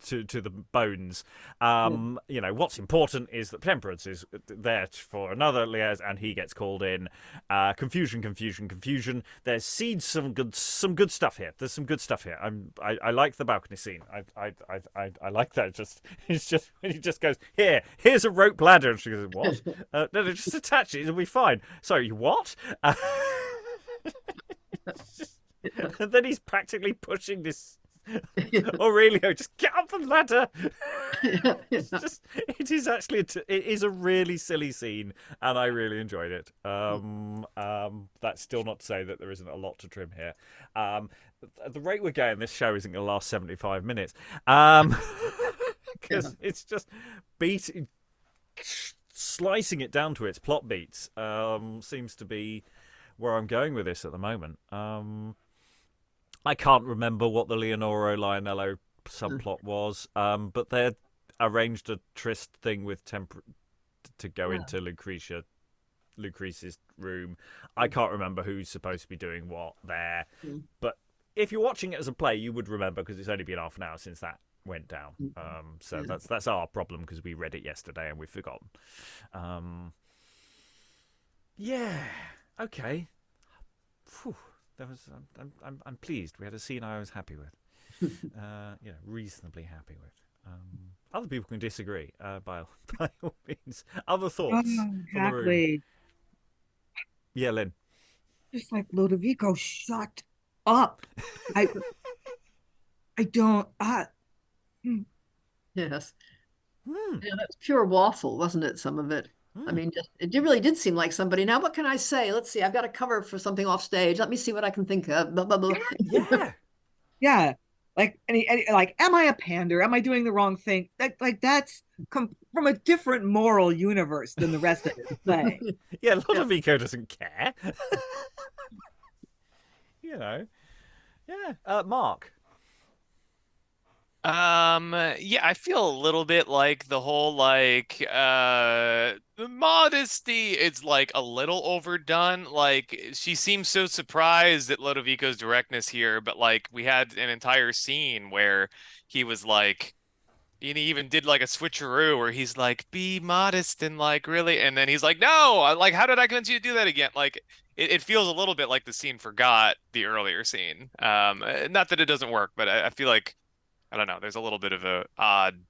to the bones. You know, what's important is that Temperance is there for another liaison, and he gets called in. Confusion. There's seeds, some good stuff here. There's some good stuff here. I like the balcony scene. I like that. It's just when he just goes, here's a rope ladder, and she goes, what? No, just attach it. It'll be fine. Sorry, what? And then he's practically pushing this Aurelio, just get up the ladder. It is actually it is a really silly scene, and I really enjoyed it. That's still not to say that there isn't a lot to trim here. At the rate we're going, this show isn't going to last 75 minutes, because it's just slicing it down to its plot beats. Seems to be where I'm going with this at the moment. I can't remember what the Leonoro Lionello subplot was, but they arranged a tryst thing with to go into Lucrece's room. I can't remember who's supposed to be doing what there, but if you're watching it as a play, you would remember, because it's only been half an hour since that went down. So that's our problem, because we read it yesterday and we've forgotten. Yeah. Okay. Whew. I'm pleased. We had a scene I was happy with. Reasonably happy with. Other people can disagree. By all means. Other thoughts? Exactly. Yeah, Lynn. Just like Lodovico, shut up. I don't. Yes. Yeah, that's pure waffle, wasn't it? Some of it. I mean, it really did seem like somebody. Now, what can I say? Let's see. I've got a cover for something off stage. Let me see what I can think of. Blah, blah, blah. Yeah. Like, like, am I a pander? Am I doing the wrong thing? That's from a different moral universe than the rest of his play. Yeah, Lodovico doesn't care. You know. Yeah. Mark. Yeah, I feel a little bit like the whole the modesty is like a little overdone. Like, she seems so surprised at Lodovico's directness here, but like we had an entire scene where he was like, and he even did like a switcheroo where he's like, be modest, and like, really, and then he's like, no, like, how did I convince you to do that again? Like, it feels a little bit like the scene forgot the earlier scene. Not that it doesn't work, but I feel like, I don't know, there's a little bit of a odd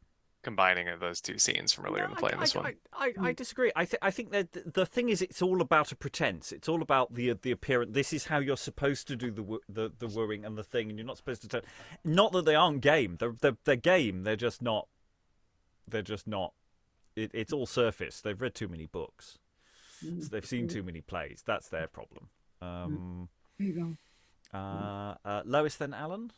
combining of those two scenes from earlier in the play in this one. I disagree. I think that the thing is, it's all about a pretense. It's all about the appearance. This is how you're supposed to do the wooing and the thing, and you're not supposed to turn. Not that they aren't game. They're game. They're just not. It's all surface. They've read too many books. So they've seen too many plays. That's their problem. There you go. Lois, then Alan.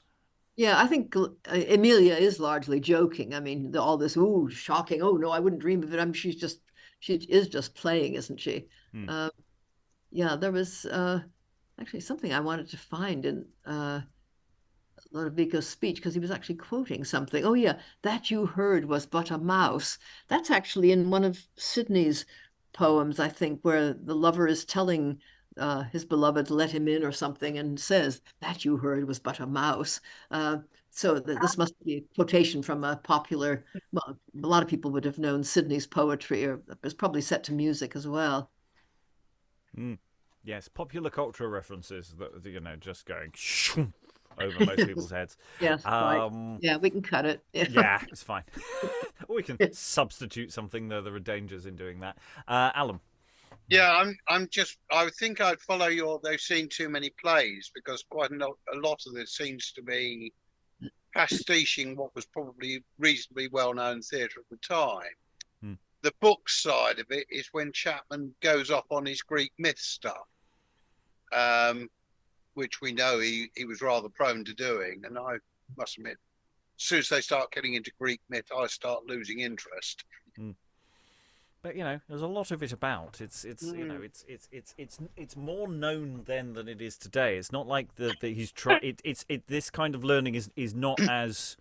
Yeah, I think Emilia is largely joking. I mean, all this, ooh, shocking. Oh, no, I wouldn't dream of it. I mean, she is just playing, isn't she? Yeah, there was actually something I wanted to find in Lodovico's speech, because he was actually quoting something. Oh, yeah, that you heard was but a mouse. That's actually in one of Sidney's poems, I think, where the lover is telling his beloved, let him in or something, and says, that you heard was but a mouse. So this must be a quotation from a popular, well, a lot of people would have known Sidney's poetry, or it was probably set to music as well. Yes, popular cultural references that, just going over most people's heads. Yes, right. Yeah, we can cut it. Yeah, it's fine. Or we can substitute something. There are dangers in doing that. Alan. Yeah, I think I'd follow they've seen too many plays, because quite a lot of this seems to be pastiching what was probably reasonably well-known theatre at the time. the book side of it is when Chapman goes off on his Greek myth stuff, which we know he was rather prone to doing. And I must admit, as soon as they start getting into Greek myth, I start losing interest. But there's a lot of it about. It's more known then than it is today. It's not like he's this kind of learning is not as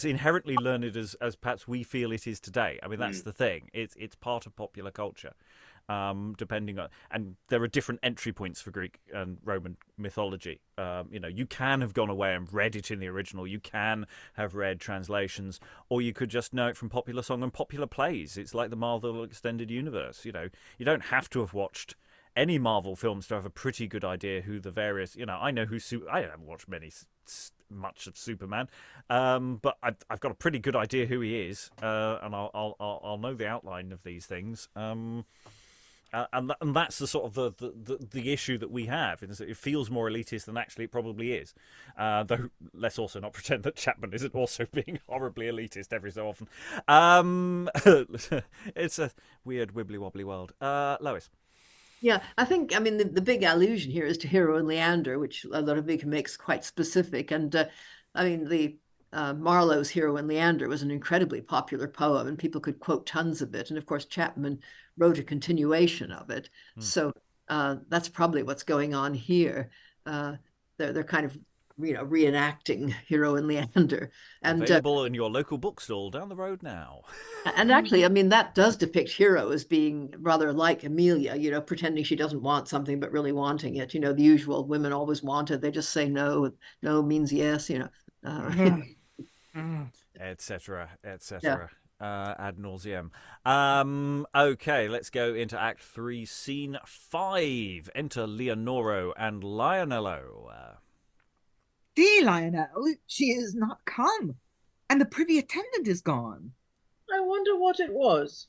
inherently learned as perhaps we feel it is today. I mean, that's the thing. It's part of popular culture. Depending on, and there are different entry points for Greek and Roman mythology. You can have gone away and read it in the original. You can have read translations, or you could just know it from popular song and popular plays. It's like the Marvel Extended Universe. You don't have to have watched any Marvel films to have a pretty good idea who the various. I know who. I haven't watched much of Superman, but I've got a pretty good idea who he is, and I'll know the outline of these things. And that's the sort of the issue that we have. Is that it feels more elitist than actually it probably is. Though let's also not pretend that Chapman isn't also being horribly elitist every so often. It's a weird wibbly wobbly world. Lois. Yeah, I think, the big allusion here is to Hero and Leander, which Lodovico makes quite specific. And the Marlowe's Hero and Leander was an incredibly popular poem, and people could quote tons of it. And of course, Chapman wrote a continuation of it. So that's probably what's going on here. They're kind of reenacting Hero and Leander. And available in your local bookstall down the road now. And actually, that does depict Hero as being rather like Emilia, pretending she doesn't want something but really wanting it. The usual women always want it. They just say no. No means yes. Etc. Etc. Ad nauseum. Okay, let's go into Act 3, Scene 5. Enter Leonoro and Lionello. See, Lionel, she is not come, and the privy attendant is gone. I wonder what it was.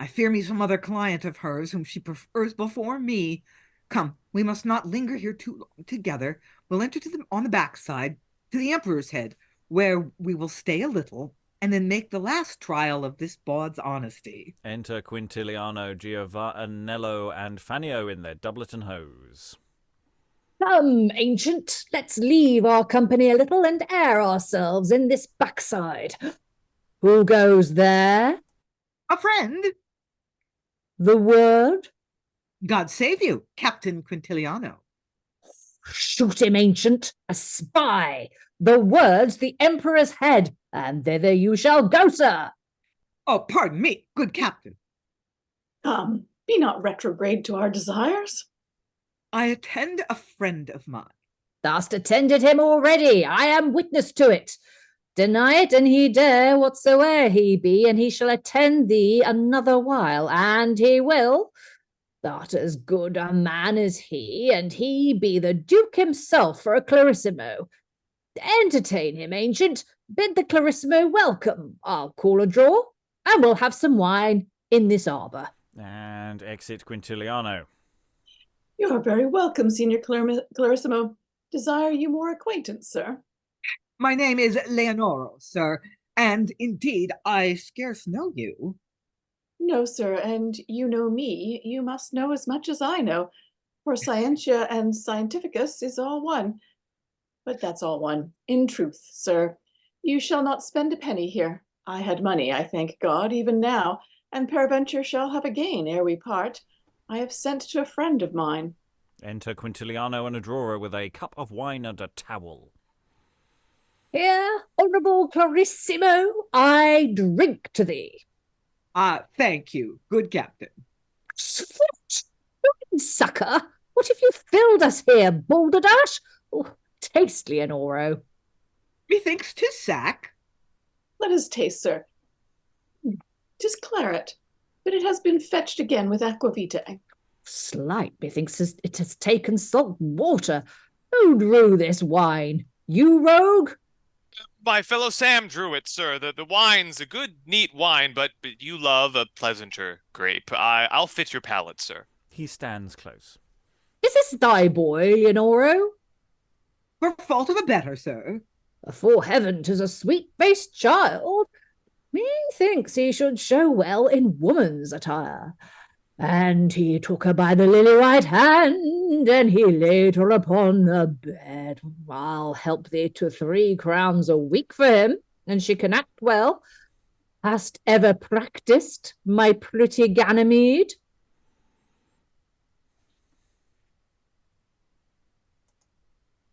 I fear me some other client of hers whom she prefers before me. Come, we must not linger here too long together. We'll enter on the backside to the Emperor's Head, where we will stay a little, and then make the last trial of this bawd's honesty. Enter Quintiliano, Giovenello, and Fannio in their doublet and hose. Come, ancient, let's leave our company a little and air ourselves in this backside. Who goes there? A friend. The word? God save you, Captain Quintiliano. Shoot him, ancient, a spy. The word's the Emperor's Head, and thither you shall go, sir. Oh, pardon me, good captain. Come, be not retrograde to our desires. I attend a friend of mine. Thou'st attended him already. I am witness to it. Deny it, and he dare whatsoe'er he be, and he shall attend thee another while, and he will. Thou'rt as good a man as he, and he be the Duke himself for a Clarissimo. Entertain him, ancient. Bid the Clarissimo welcome. I'll call a draw, and we'll have some wine in this arbour. And exit Quintiliano. You are very welcome, Senior Clarissimo. Desire you more acquaintance, sir? My name is Leonoro, sir, and indeed I scarce know you. No, sir, and you know me. You must know as much as I know, for Scientia and Scientificus is all one. But that's all one. In truth, sir, you shall not spend a penny here. I had money, I thank God, even now, and peradventure shall have a gain ere we part. I have sent to a friend of mine. Enter Quintiliano and a drawer with a cup of wine and a towel. Here, honourable Clarissimo, I drink to thee. Thank you, good captain. Sucker, what have you filled us here, balderdash? Oh, taste, Leonoro. Methinks 'tis sack. Let us taste, sir. 'Tis claret, but it has been fetched again with aquavitae. Slight, methinks it has taken salt water. Who drew this wine? You, rogue? My fellow Sam drew it, sir. The wine's a good, neat wine, but you love a pleasanter grape. I'll fit your palate, sir. He stands close. Is this thy boy, Leonoro? For fault of a better, sir. Afore heaven, 'tis a sweet-faced child. Methinks he should show well in woman's attire. And he took her by the lily white hand, and he laid her upon the bed. I'll help thee to 3 crowns a week for him, and she can act well. Hast ever practised, my pretty Ganymede?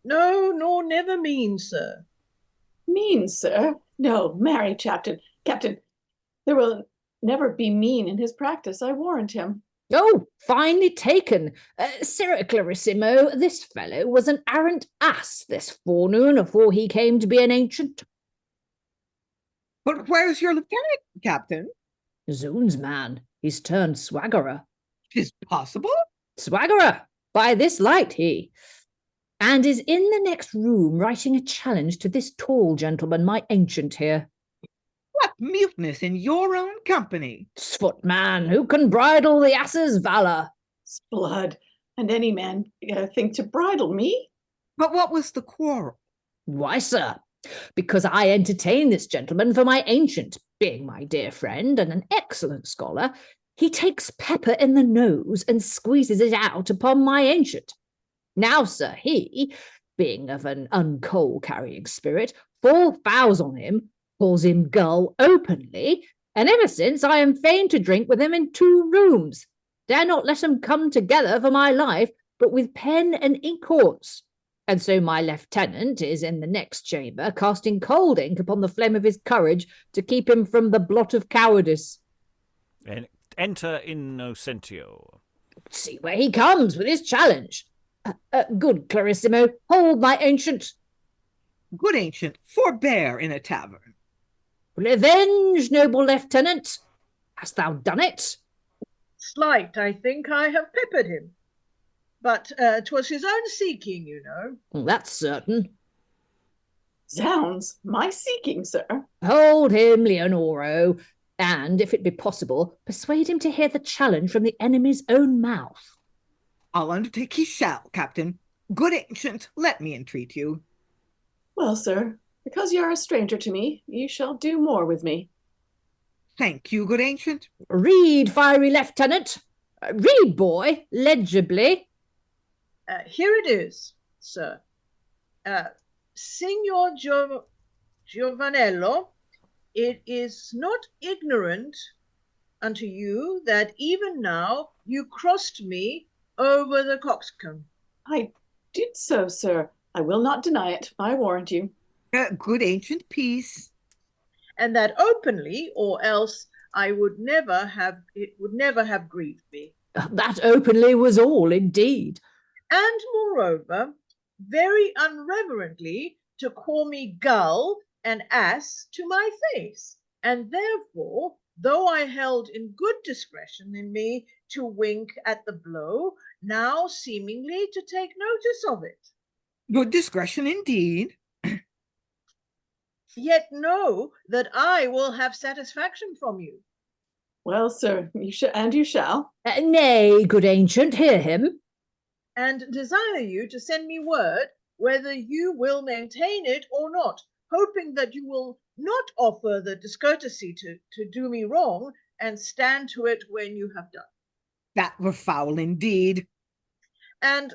No, nor never mean, sir. Mean, sir? No, marry, Captain. Captain, there will never be mean in his practice, I warrant him. Oh, finely taken. Sirrah Clarissimo, this fellow was an arrant ass this forenoon afore he came to be an ancient. But where's your lieutenant, Captain? Zoons, man, he's turned swaggerer. 'Tis possible? Swaggerer, by this light he. And is in the next room writing a challenge to this tall gentleman, my ancient here. What muteness in your own company? Sfoot, man, who can bridle the ass's valour? S'blood, and any man think to bridle me? But what was the quarrel? Why, sir, because I entertain this gentleman for my ancient, being my dear friend and an excellent scholar, he takes pepper in the nose and squeezes it out upon my ancient. Now, sir, he, being of an uncoal-carrying spirit, full fouls on him, calls him gull openly, and ever since I am fain to drink with him in 2 rooms. Dare not let him come together for my life, but with pen and ink horns. And so my lieutenant is in the next chamber, casting cold ink upon the flame of his courage to keep him from the blot of cowardice. Enter Innocentio. See where he comes with his challenge. Good Clarissimo, hold my ancient. Good ancient, forbear in a tavern. Revenge, noble lieutenant. Hast thou done it? Slight, I think I have peppered him. But 'twas his own seeking, you know. That's certain. Zounds, my seeking, sir. Hold him, Leonoro, and, if it be possible, persuade him to hear the challenge from the enemy's own mouth. I'll undertake he shall, Captain. Good ancient, let me entreat you. Well, sir, because you are a stranger to me, you shall do more with me. Thank you, good ancient. Read, fiery lieutenant. Read, boy, legibly. Here it is, sir. Signor Giovenello, it is not ignorant unto you that even now you crossed me over the coxcomb. I did so, sir. I will not deny it, I warrant you. Good ancient peace. And that openly, or else it would never have grieved me. That openly was all, indeed. And moreover, very unreverently to call me gull and ass to my face. And therefore, though I held in good discretion in me to wink at the blow, now seemingly to take notice of it. Good discretion indeed. Yet know that I will have satisfaction from you. Well, sir, you shall. Nay, good ancient, hear him. And desire you to send me word whether you will maintain it or not, hoping that you will not offer the discourtesy to do me wrong, and stand to it when you have done. That were foul indeed. And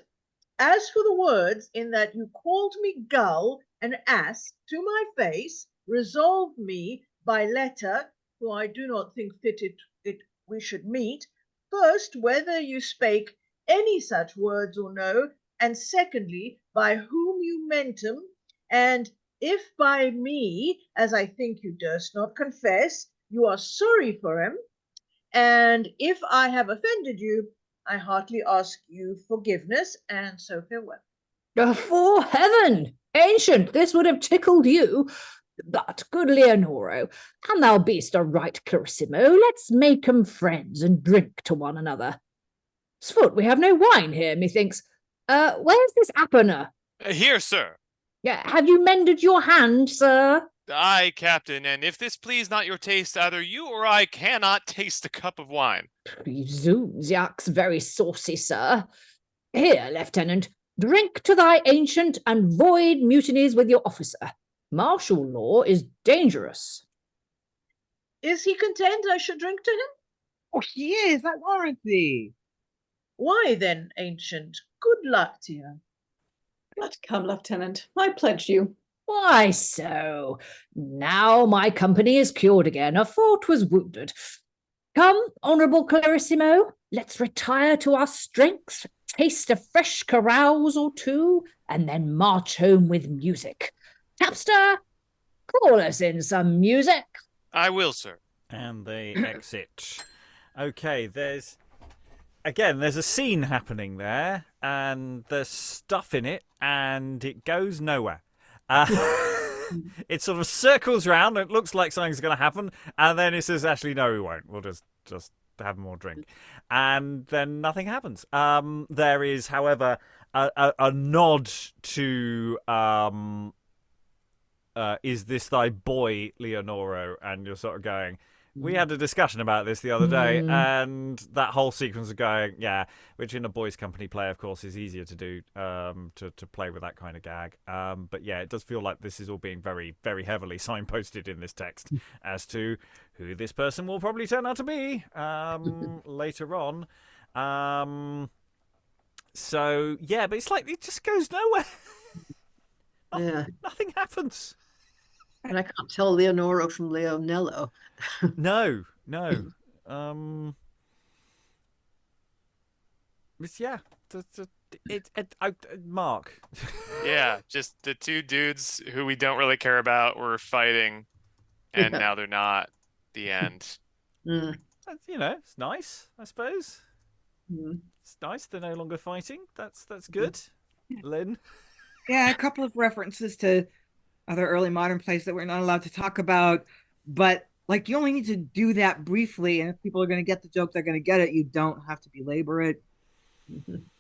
as for the words in that you called me gull and ass to my face, resolve me by letter, for I do not think fit it we should meet, first whether you spake any such words or no, and secondly by whom you meant 'em, and if by me, as I think you durst not confess, you are sorry for 'em, and if I have offended you, I heartily ask you forgiveness, and so farewell. For heaven! Ancient, this would have tickled you. But, good Leonoro, and thou beest a right Clarissimo, let's make 'em friends and drink to one another. Sfoot, we have no wine here, methinks. Where's this Apponer? Here, sir. Have you mended your hand, sir? Aye, Captain, and if this please not your taste, either you or I cannot taste a cup of wine. Zoons, yak's very saucy, sir. Here, lieutenant, drink to thy ancient and void mutinies with your officer. Martial law is dangerous. Is he content I should drink to him? Oh, he is, I warrant thee. Why then, ancient, good luck to you. But come, Lieutenant, I pledge you. Why so? Now my company is cured again. A fort was wounded. Come, honourable Clarissimo, let's retire to our strength, taste a fresh carouse or two, and then march home with music. Tapster, call us in some music. I will, sir. And they exit. Okay, there's a scene happening there, and there's stuff in it, and it goes nowhere. It sort of circles round, and it looks like something's going to happen, and then it says, actually, no, we won't. We'll just have more drink. And then nothing happens. There is, however, a nod to... is this thy boy, Leonoro? And you're sort of going, we had a discussion about this the other day, and that whole sequence of going, yeah, which in a boys' company play, of course, is easier to do, to play with that kind of gag. But yeah, it does feel like this is all being very, very heavily signposted in this text as to who this person will probably turn out to be later on. So yeah, but it's like it just goes nowhere. Nothing happens. And I can't tell Leonoro from Lionello. No. It's, yeah. Mark. Yeah, just the two dudes who we don't really care about were fighting, and now they're not. The end. It's nice, I suppose. It's nice they're no longer fighting. That's good. Lynn? Yeah, a couple of references to other early modern plays that we're not allowed to talk about, but like you only need to do that briefly, and if people are going to get the joke, they're going to get it. You don't have to belabor it.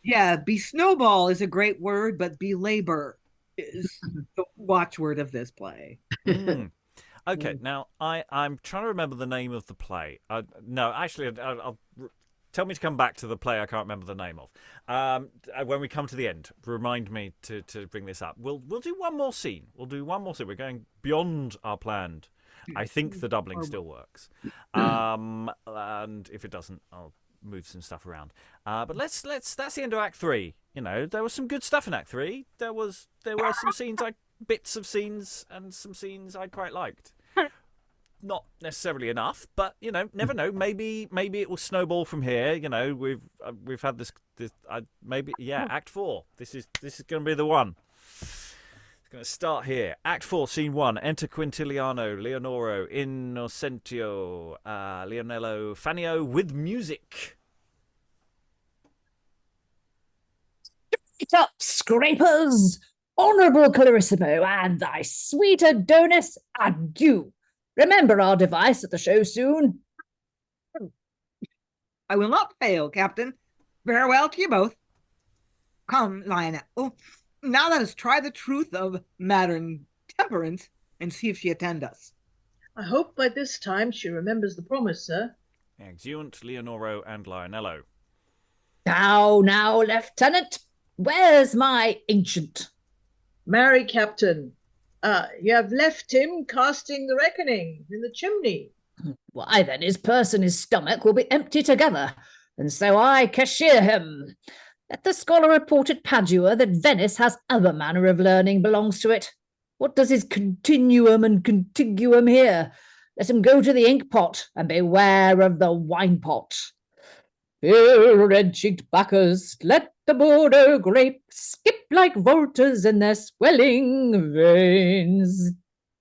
Yeah, be snowball is a great word, but belabor is the watchword of this play. Okay, now I'm trying to remember the name of the play. No, actually, I'll tell me to come back to the play I can't remember the name of. When we come to the end, remind me to bring this up. We'll do one more scene. We're going beyond our planned. I think the doubling still works. And if it doesn't, I'll move some stuff around. But let's that's the end of Act 3. There was some good stuff in Act 3. There were some scenes, bits of scenes, and some scenes I quite liked. Not necessarily enough, but never know. Maybe it will snowball from here. We've had this. Act 4. This is going to be the one. It's going to start here. Act 4, Scene 1. Enter Quintiliano, Leonoro, Innocentio, Lionello, Fannio with music. Straight up, scrapers! Honourable Clarissimo and thy sweet Adonis, adieu. Remember our device at the show soon. I will not fail, Captain. Farewell to you both. Come, Lionello. Now let us try the truth of Madam Temperance and see if she attend us. I hope by this time she remembers the promise, sir. Exeunt Leonoro and Lionello. Now, Lieutenant. Where's my ancient? Marry, Captain. You have left him casting the reckoning in the chimney. Why then his purse and his stomach will be empty together, and so I cashier him. Let the scholar report at Padua that Venice has other manner of learning belongs to it. What does his continuum and contiguum here? Let him go to the ink pot, and beware of the wine pot. Here, red-cheeked Bacchus, let the Bordeaux grape skip like volters in their swelling veins.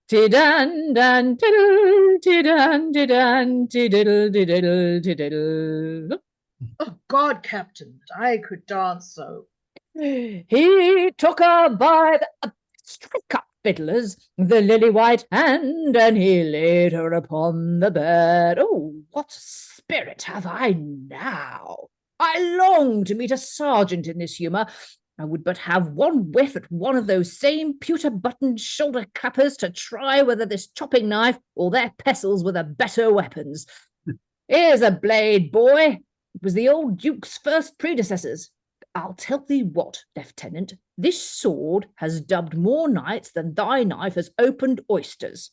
Tidan-dan, tiddle, tidan, tidan, tididdle, tididdle, tididdle. Oh, God, Captain, that I could dance so. He took her by the strike-up fiddlers, the lily-white hand, and he laid her upon the bed. Oh, what spirit have I now? I long to meet a sergeant in this humour. I would but have one whiff at one of those same pewter-buttoned shoulder clappers to try whether this chopping knife or their pestles were the better weapons. Here's a blade, boy. It was the old Duke's first predecessors. I'll tell thee what, Lieutenant, this sword has dubbed more knights than thy knife has opened oysters.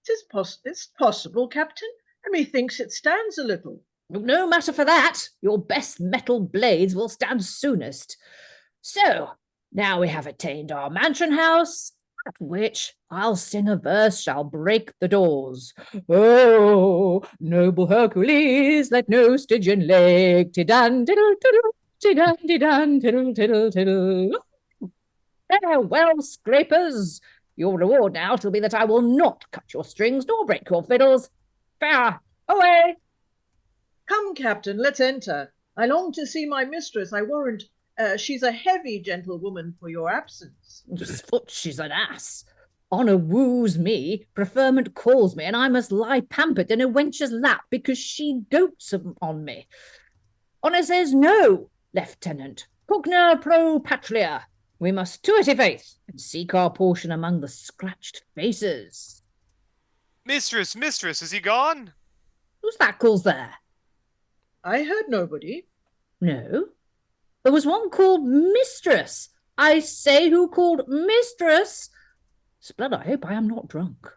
It's possible, Captain. Methinks it stands a little. No matter for that. Your best metal blades will stand soonest. So, now we have attained our mansion house, at which I'll sing a verse shall break the doors. Oh, noble Hercules, let no Stygian leg, tidan tiddle tiddle, tidan tidan tiddle tiddle tiddle. Farewell, scrapers. Your reward now shall be that I will not cut your strings nor break your fiddles. Fare away. Come, Captain, let's enter. I long to see my mistress. I warrant she's a heavy gentlewoman for your absence. Foot, she's an ass. Honour woos me, preferment calls me, and I must lie pampered in a wench's lap because she dotes on me. Honour says no, Lieutenant. Cogna pro patria. We must to it, i' faith, and seek our portion among the scratched faces. Mistress, is he gone? Who's that calls there? I heard nobody. No. There was one called Mistress. I say, who called Mistress? Sblood, I hope I am not drunk.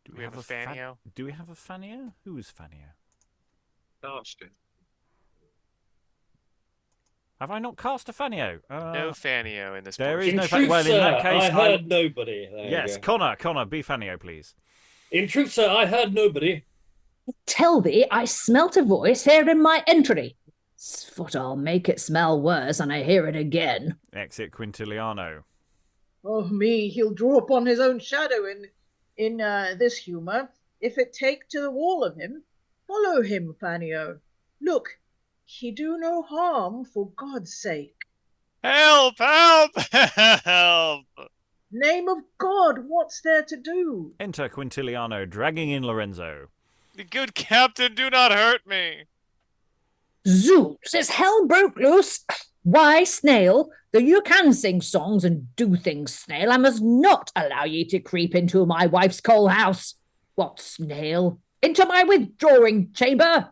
Do we have a Fannio? Do we have a Fannio? Who is Fannio? Austin. Have I not cast a Fannio? No Fannio in this. There portion. is no In truth, Fannio. Well, in that sir, case, I heard nobody. There you yes, go. Connor, be Fannio, please. In truth, sir, I heard nobody. Tell thee, I smelt a voice here in my entry. Sfoot, I'll make it smell worse, and I hear it again. Exit Quintiliano. Oh me, he'll draw upon his own shadow in this humour. If it take to the wall of him, follow him, Fannio. Look, he do no harm, for God's sake. Help! Help! Name of God, what's there to do? Enter Quintiliano, dragging in Lorenzo. Good captain, do not hurt me. Zoos, as hell broke loose. Why, Snail, though you can sing songs and do things, Snail, I must not allow ye to creep into my wife's coal house. What, Snail? Into my withdrawing chamber?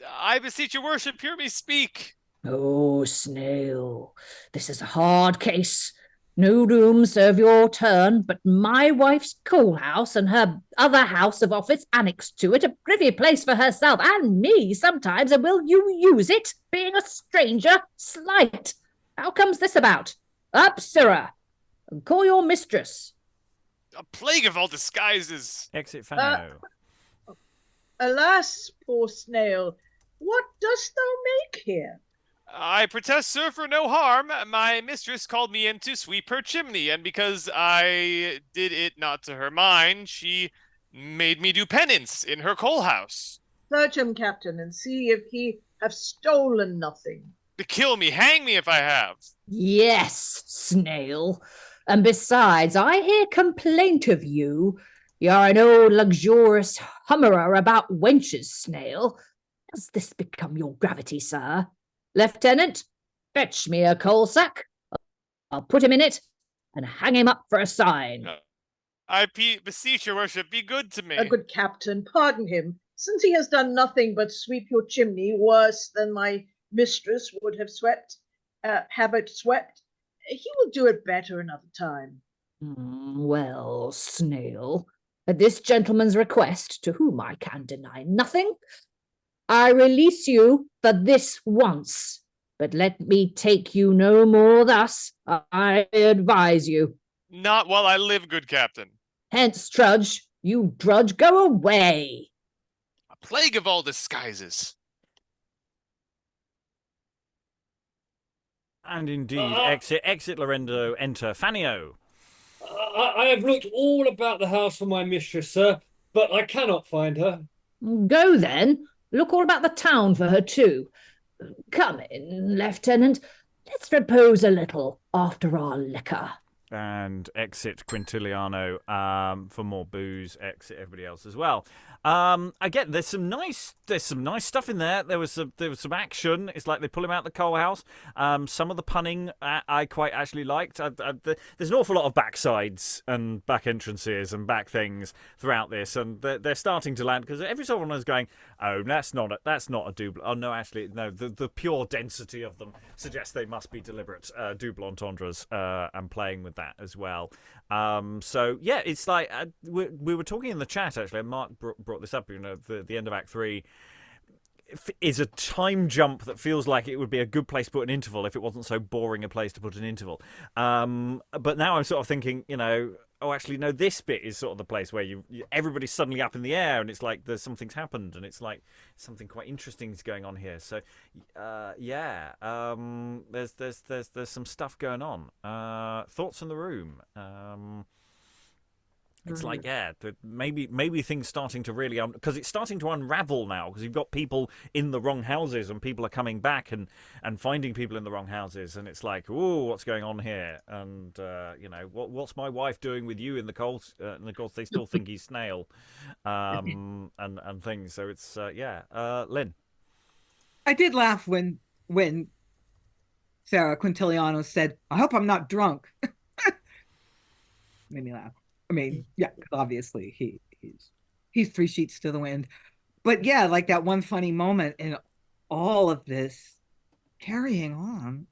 I beseech your worship, hear me speak. Oh, Snail, this is a hard case. No room serve your turn, but my wife's coal house and her other house of office annexed to it, a privy place for herself and me sometimes, and will you use it, being a stranger? Slight. How comes this about? Up, sirrah, and call your mistress. A plague of all disguises. Exit Fannio. Alas, poor Snail, what dost thou make here? I protest, sir, for no harm. My mistress called me in to sweep her chimney, and because I did it not to her mind, she made me do penance in her coal house. Search him, Captain, and see if he have stolen nothing. To kill me, hang me if I have. Yes, Snail. And besides, I hear complaint of you. You're an old luxurious hummerer about wenches, Snail. Does this become your gravity, sir? Lieutenant, fetch me a coal sack. I'll put him in it and hang him up for a sign. I beseech your worship, be good to me. A good captain, pardon him, since he has done nothing but sweep your chimney worse than my mistress would have it swept. He will do it better another time. Well, Snail, at this gentleman's request, to whom I can deny nothing, I release you for this once, but let me take you no more thus, I advise you. Not while I live, good captain. Hence, Trudge, you drudge, go away. A plague of all disguises. And indeed, exit Lorenzo, enter Fannio. I have looked all about the house for my mistress, sir, but I cannot find her. Go then. Look all about the town for her too. Come in, Lieutenant. Let's repose a little after our liquor. and exit Quintiliano for more booze. Exit everybody else as well. Again, there's some nice stuff in there. There was some action. It's like they pull him out of the coal house. Some of the punning I quite actually liked. There's an awful lot of backsides and back entrances and back things throughout this, and they're starting to land because every so often I was going, oh, that's not a double. Oh no, actually no. The pure density of them suggests they must be deliberate double entendres and playing with that as well. So yeah, it's like we were talking in the chat actually, and Mark brought this up. You know, the end of Act 3 is a time jump that feels like it would be a good place to put an interval if it wasn't so boring a place to put an interval. But now I'm sort of thinking, you know, oh, actually, no, this bit is sort of the place where everybody's suddenly up in the air and it's like something's happened and it's like something quite interesting is going on here. So, there's some stuff going on. Thoughts in the room? It's like, maybe things starting to really because it's starting to unravel now because you've got people in the wrong houses and people are coming back and finding people in the wrong houses, and it's like, oh, what's going on here? And you know, what's my wife doing with you in the coals? And of course, they still think he's Snail, and things. So it's Lynn. I did laugh when Sarah Quintiliano said, "I hope I'm not drunk." Made me laugh. I mean, yeah, obviously he's three sheets to the wind, but yeah, like that one funny moment in all of this carrying on.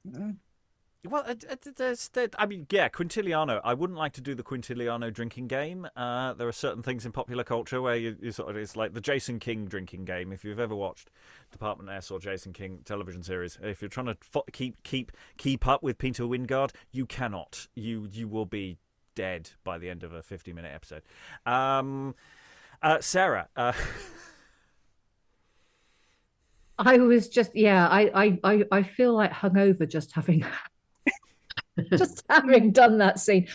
Well, I mean, yeah, Quintiliano. I wouldn't like to do the Quintiliano drinking game. There are certain things in popular culture where you sort of, it's like the Jason King drinking game. If you've ever watched Department S or Jason King television series, if you're trying to keep up with Peter Wyngarde, you cannot. You will be dead by the end of a 50-minute episode. Sarah. I was just I feel like hungover just having done that scene.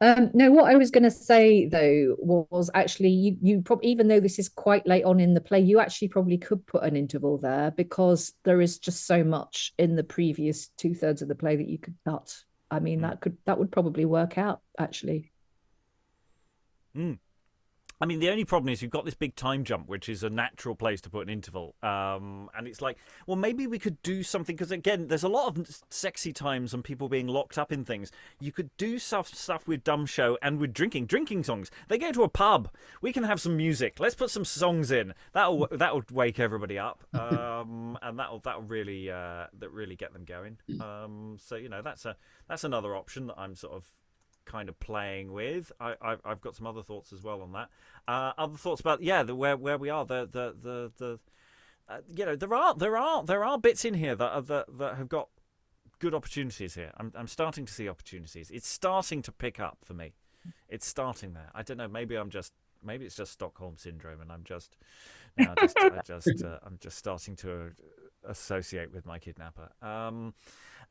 No, what I was going to say though was actually you probably, even though this is quite late on in the play, you actually probably could put an interval there because there is just so much in the previous 2/3 of the play that you could cut. I mean, that would probably work out actually. I mean, the only problem is you've got this big time jump, which is a natural place to put an interval. And it's like, well, maybe we could do something, because again, there's a lot of sexy times and people being locked up in things. You could do stuff with dumb show and with drinking songs. They go to a pub. We can have some music. Let's put some songs in. That'll wake everybody up, and that'll really get them going. So you know, that's another option that I'm sort of kind of playing with. I've got some other thoughts as well on that. Other thoughts about where we are. You know, there are bits in here that have got good opportunities here. I'm starting to see opportunities. It's starting to pick up for me. It's starting there. I don't know. Maybe it's just Stockholm syndrome, and I'm just starting to associate with my kidnapper.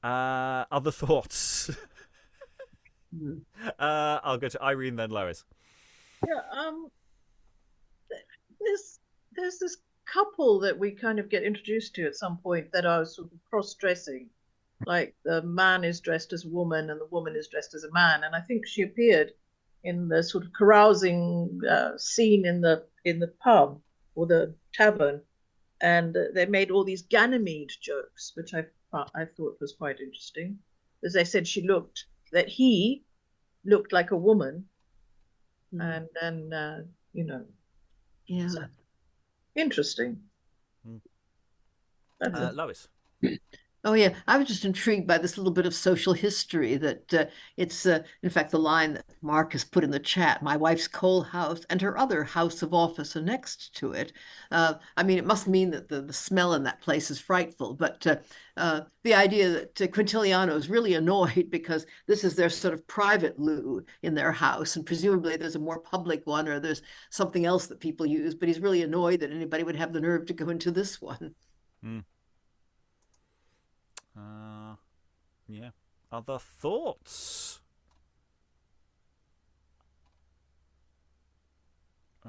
Other thoughts. I'll go to Irene, then Lois. Yeah, there's this couple that we kind of get introduced to at some point that are sort of cross-dressing, like the man is dressed as a woman and the woman is dressed as a man, and I think she appeared in the sort of carousing scene in the pub or the tavern, and they made all these Ganymede jokes, which I thought was quite interesting. As they said, he looked like a woman, and you know, Yeah. so, interesting. Lois. Oh, yeah. I was just intrigued by this little bit of social history that it's, in fact, the line that Mark has put in the chat, my wife's coal house and her other house of office are next to it. I mean, it must mean that the smell in that place is frightful, but the idea that Quintiliano is really annoyed because this is their sort of private loo in their house, and presumably there's a more public one or there's something else that people use, but he's really annoyed that anybody would have the nerve to go into this one. Yeah. Other thoughts?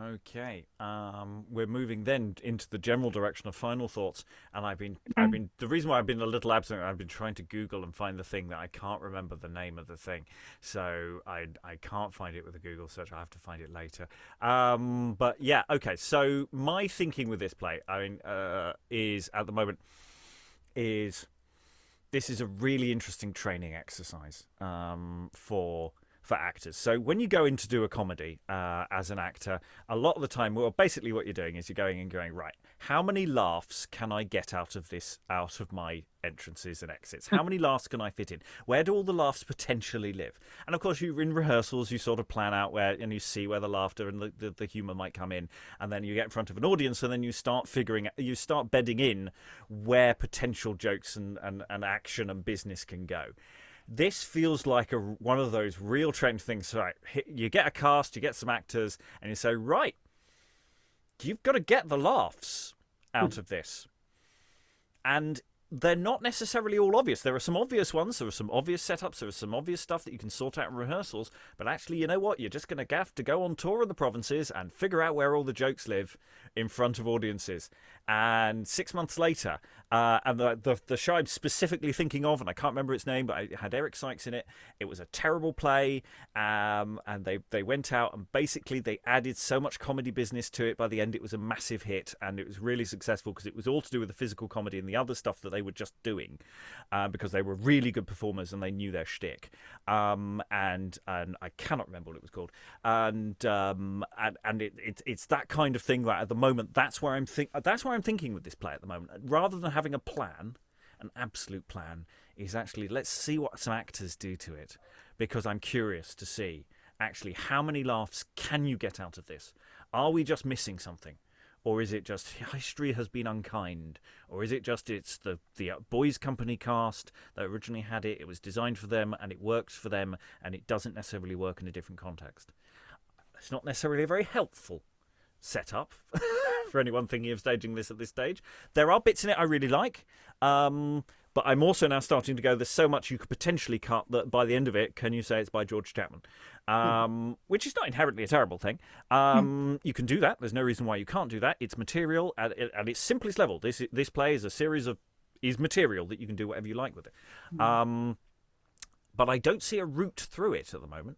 Okay. We're moving then into the general direction of final thoughts, and the reason why I've been a little absent, I've been trying to Google and find the thing that I can't remember the name of the thing, so I can't find it with a Google search. I have to find it later. But yeah, okay. So my thinking with this play, is at the moment is this is a really interesting training exercise for actors. So when you go in to do a comedy as an actor, a lot of the time, well, basically what you're doing is you're going and going, right, how many laughs can I get out of my entrances and exits? How many laughs can I fit in? Where do all the laughs potentially live? And of course, in rehearsals, you sort of plan out where, and you see where the laughter and the humor might come in, and then you get in front of an audience, and then you start bedding in where potential jokes and action and business can go. This feels like one of those real trained things. Right, you get a cast, you get some actors, and you say, right, you've got to get the laughs out of this. And they're not necessarily all obvious. There are some obvious ones. There are some obvious setups. There is some obvious stuff that you can sort out in rehearsals. But actually, you know what? You're just going to have to go on tour of the provinces and figure out where all the jokes live in front of audiences. And 6 months later, and the show I'm specifically thinking of, and I can't remember its name, but it had Eric Sykes in it. It was a terrible play, and they went out and basically they added so much comedy business to it. By the end, it was a massive hit, and it was really successful because it was all to do with the physical comedy and the other stuff that they were just doing, because they were really good performers and they knew their shtick. And I cannot remember what it was called. And it's that kind of thing that at the moment that's where I'm thinking with this play at the moment. Rather than having a plan, an absolute plan, is actually let's see what some actors do to it, because I'm curious to see actually how many laughs can you get out of this. Are we just missing something? Or is it just history has been unkind? Or is it just it's the Boys Company cast that originally had it, it was designed for them and it works for them, and it doesn't necessarily work in a different context? It's not necessarily a very helpful setup for anyone thinking of staging this at this stage. There are bits in it I really like, but I'm also now starting to go, there's so much you could potentially cut that by the end of it, can you say it's by George Chapman? Which is not inherently a terrible thing. You can do that. There's no reason why you can't do that. It's material at its simplest level. This play is a series of material that you can do whatever you like with it. But I don't see a route through it at the moment.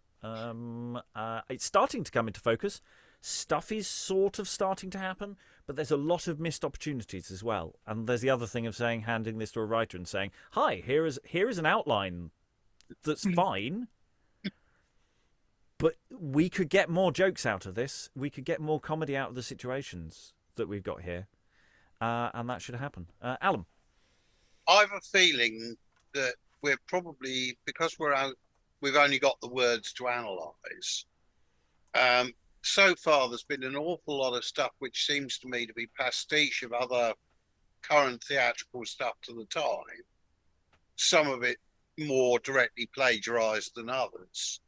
It's starting to come into focus. Stuff is sort of starting to happen, but there's a lot of missed opportunities as well. And there's the other thing of handing this to a writer and saying, hi, here is an outline that's fine, but we could get more jokes out of this. We could get more comedy out of the situations that we've got here. And that should happen. Alan? I have a feeling that we're probably, because we've only got the words to analyse, so far there's been an awful lot of stuff which seems to me to be pastiche of other current theatrical stuff to the time. Some of it more directly plagiarised than others.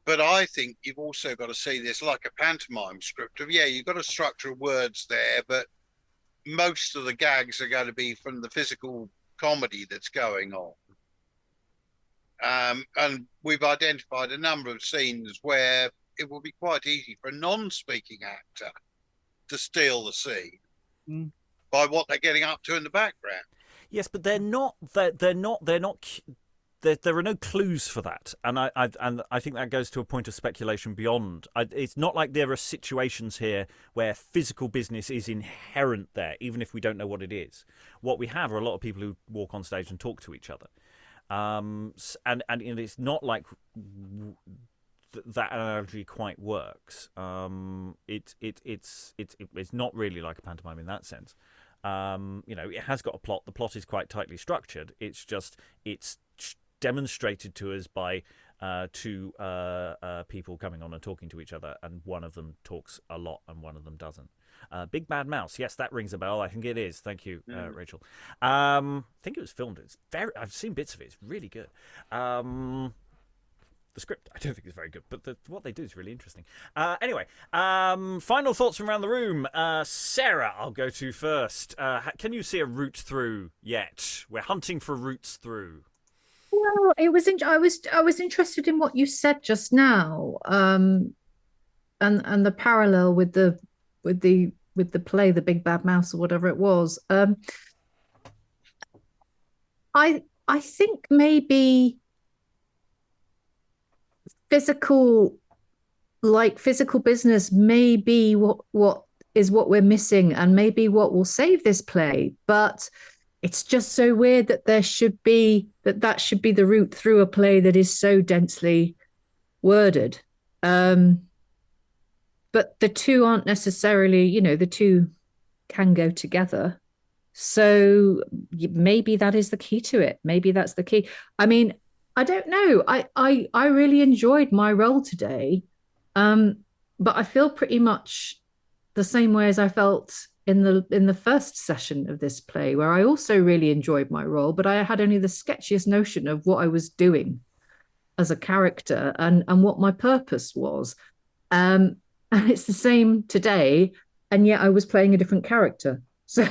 But I think you've also got to see this like a pantomime script of, you've got a structure of words there, but most of the gags are going to be from the physical comedy that's going on. And we've identified a number of scenes where it will be quite easy for a non-speaking actor to steal the scene by what they're getting up to in the background. Yes, but they're not. There are no clues for that, and I think that goes to a point of speculation beyond. It's not like there are situations here where physical business is inherent there, even if we don't know what it is. What we have are a lot of people who walk on stage and talk to each other, and it's not like that analogy quite works. It's not really like a pantomime in that sense. It has got a plot. The plot is quite tightly structured. It's demonstrated to us by two people coming on and talking to each other, and one of them talks a lot and one of them doesn't. Big Bad Mouse, yes, that rings a bell. I think it is. Thank you, Rachel. I think it was filmed. I've seen bits of it. It's really good. The script, I don't think it's very good, but what they do is really interesting. Anyway, final thoughts from around the room. Sarah, I'll go to first. Can you see a route through yet? We're hunting for routes through. Well, I was interested in what you said just now. and the parallel with the play, The Big Bad Mouse, or whatever it was. I think maybe physical business may be what we're missing, and maybe what will save this play. But it's just so weird that that should be the route through a play that is so densely worded. But the two aren't necessarily, the two can go together. So maybe that is the key to it. Maybe that's the key. I mean, I don't know. I really enjoyed my role today. But I feel pretty much the same way as I felt in the first session of this play, where I also really enjoyed my role, but I had only the sketchiest notion of what I was doing as a character and what my purpose was. And it's the same today, and yet I was playing a different character. So,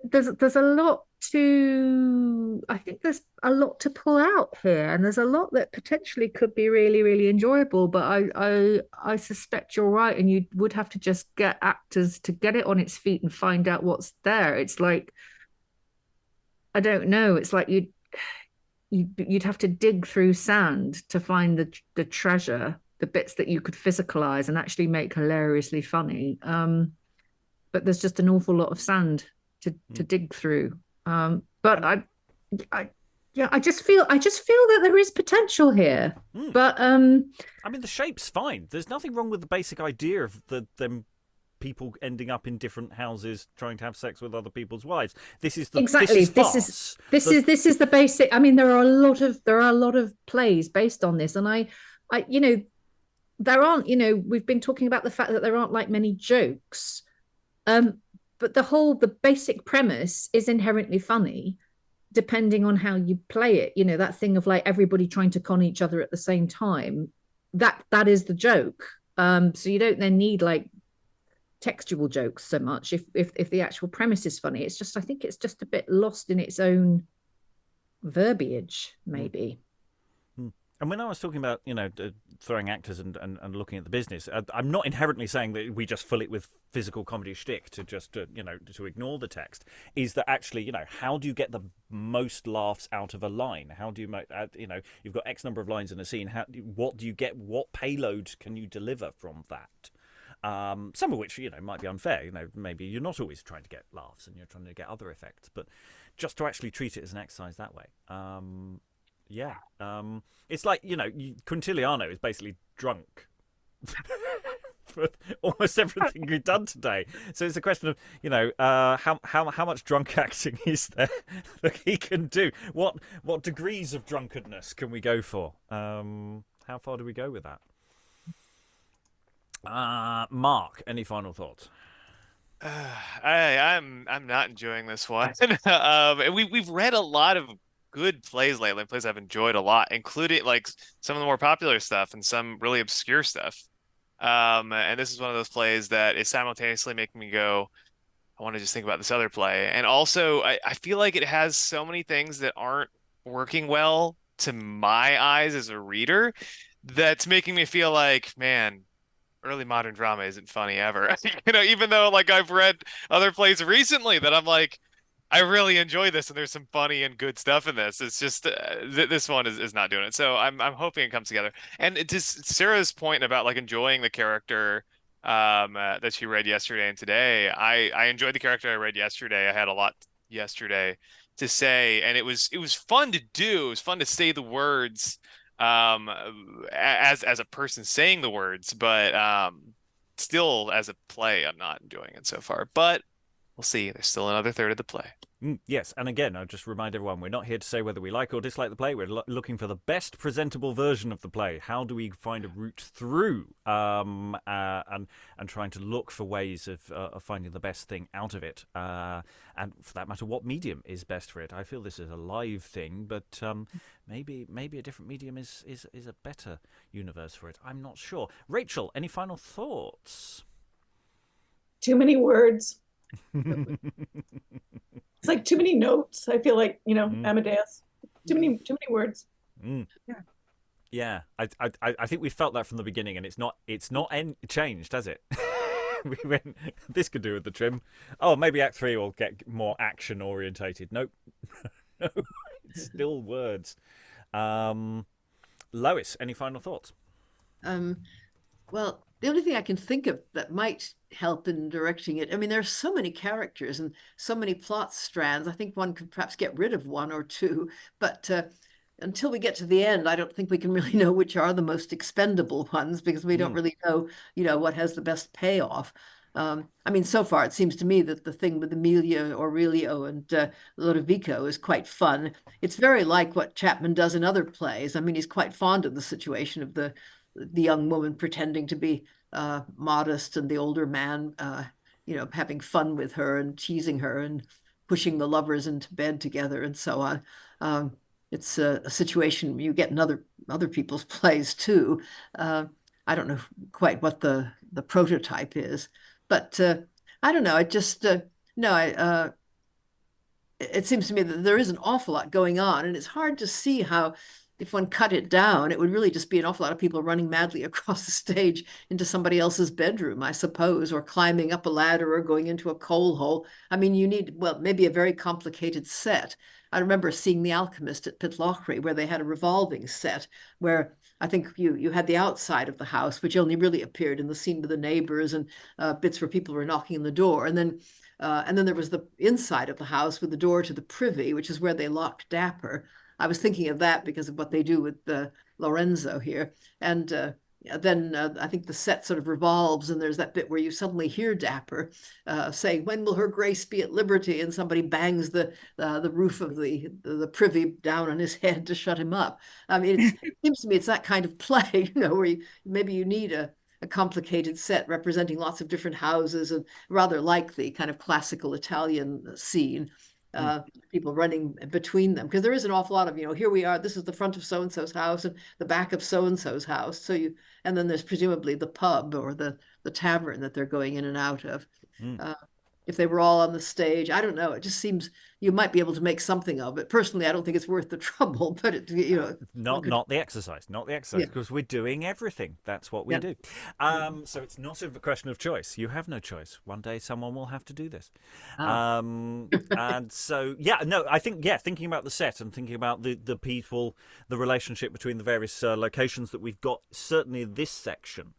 there's a lot to, I think there's a lot to pull out here, and there's a lot that potentially could be really, really enjoyable. But I suspect you're right, and you would have to just get actors to get it on its feet and find out what's there. It's like, I don't know. It's like you'd have to dig through sand to find the treasure, the bits that you could physicalize and actually make hilariously funny. But there's just an awful lot of sand to dig through. But I just feel that there is potential here. But I mean, the shape's fine. There's nothing wrong with the basic idea of them people ending up in different houses trying to have sex with other people's wives. This is the exactly this is the basic. I mean, there are a lot of plays based on this, and I there aren't, we've been talking about the fact that there aren't like many jokes, but the basic premise is inherently funny, depending on how you play it. That thing of like everybody trying to con each other at the same time, that is the joke. So you don't then need like textual jokes so much if the actual premise is funny. It's just, I think it's just a bit lost in its own verbiage, maybe. And when I was talking about, throwing actors and looking at the business, I'm not inherently saying that we just fill it with physical comedy shtick to just, to ignore the text. Is that actually, how do you get the most laughs out of a line? How do you make, you've got X number of lines in a scene. What do you get? What payload can you deliver from that? Some of which, might be unfair. Maybe you're not always trying to get laughs and you're trying to get other effects. But just to actually treat it as an exercise that way. It's like, Quintiliano is basically drunk for almost everything we've done today. So it's a question of, how much drunk acting is there that he can do? What degrees of drunkenness can we go for? How far do we go with that? Mark, any final thoughts? I'm not enjoying this one. We've read a lot of good plays lately, plays I've enjoyed a lot, including like some of the more popular stuff and some really obscure stuff. And this is one of those plays that is simultaneously making me go, I want to just think about this other play. And also, I feel like it has so many things that aren't working well to my eyes as a reader that's making me feel like, man, early modern drama isn't funny ever. Even though like I've read other plays recently that I'm like, I really enjoy this, and there's some funny and good stuff in this. It's just this one is not doing it. So I'm hoping it comes together. And it just Sarah's point about like enjoying the character that she read yesterday and today. I enjoyed the character I read yesterday. I had a lot yesterday to say, and it was fun to do. It was fun to say the words as a person saying the words, but still as a play, I'm not enjoying it so far. But we'll see. There's still another third of the play. Yes, and again, I'll just remind everyone, we're not here to say whether we like or dislike the play. We're looking for the best presentable version of the play. How do we find a route through, and trying to look for ways of finding the best thing out of it, and for that matter, what medium is best for it. I feel this is a live thing, but maybe a different medium is a better universe for it. I'm not sure. Rachel, any final thoughts? Too many words. It's like too many notes. I feel like, Amadeus. Too many words. Mm. Yeah. Yeah, I think we felt that from the beginning, and it's not changed, has it? We went, this could do with the trim. Oh, maybe Act 3 will get more action orientated. Nope. No, it's still words. Lois, any final thoughts? Well, the only thing I can think of that might help in directing it, I mean, there are so many characters and so many plot strands. I think one could perhaps get rid of one or two, but until we get to the end, I don't think we can really know which are the most expendable ones, because we don't really know, what has the best payoff. I mean, so far it seems to me that the thing with Emilia, Aurelio, and Lodovico is quite fun. It's very like what Chapman does in other plays. I mean, he's quite fond of the situation of the young woman pretending to be modest, and the older man, having fun with her and teasing her and pushing the lovers into bed together and so on. It's a situation you get in other people's plays too. I don't know quite what the prototype is, but I don't know. It just no. It seems to me that there is an awful lot going on, and it's hard to see how, if one cut it down, it would really just be an awful lot of people running madly across the stage into somebody else's bedroom, I suppose, or climbing up a ladder or going into a coal hole. I mean, you need, well, maybe a very complicated set. I remember seeing The Alchemist at Pitlochry, where they had a revolving set, where I think you had the outside of the house, which only really appeared in the scene with the neighbors and bits where people were knocking on the door. And then there was the inside of the house with the door to the privy, which is where they locked Dapper. I was thinking of that because of what they do with Lorenzo here. And then I think the set sort of revolves, and there's that bit where you suddenly hear Dapper saying, "When will her grace be at liberty?" And somebody bangs the roof of the privy down on his head to shut him up. I mean, it seems to me it's that kind of play, where maybe you need a complicated set representing lots of different houses, and rather like the kind of classical Italian scene. People running between them, because there is an awful lot of, here we are, this is the front of so-and-so's house and the back of so-and-so's house. And then there's presumably the pub or the tavern that they're going in and out of. If they were all on the stage, I don't know. It just seems you might be able to make something of it. Personally, I don't think it's worth the trouble, but not the exercise, because we're doing everything. That's what we do. So it's not a question of choice. You have no choice. One day someone will have to do this. And so, I think, thinking about the set and thinking about the people, the relationship between the various locations that we've got, certainly this section,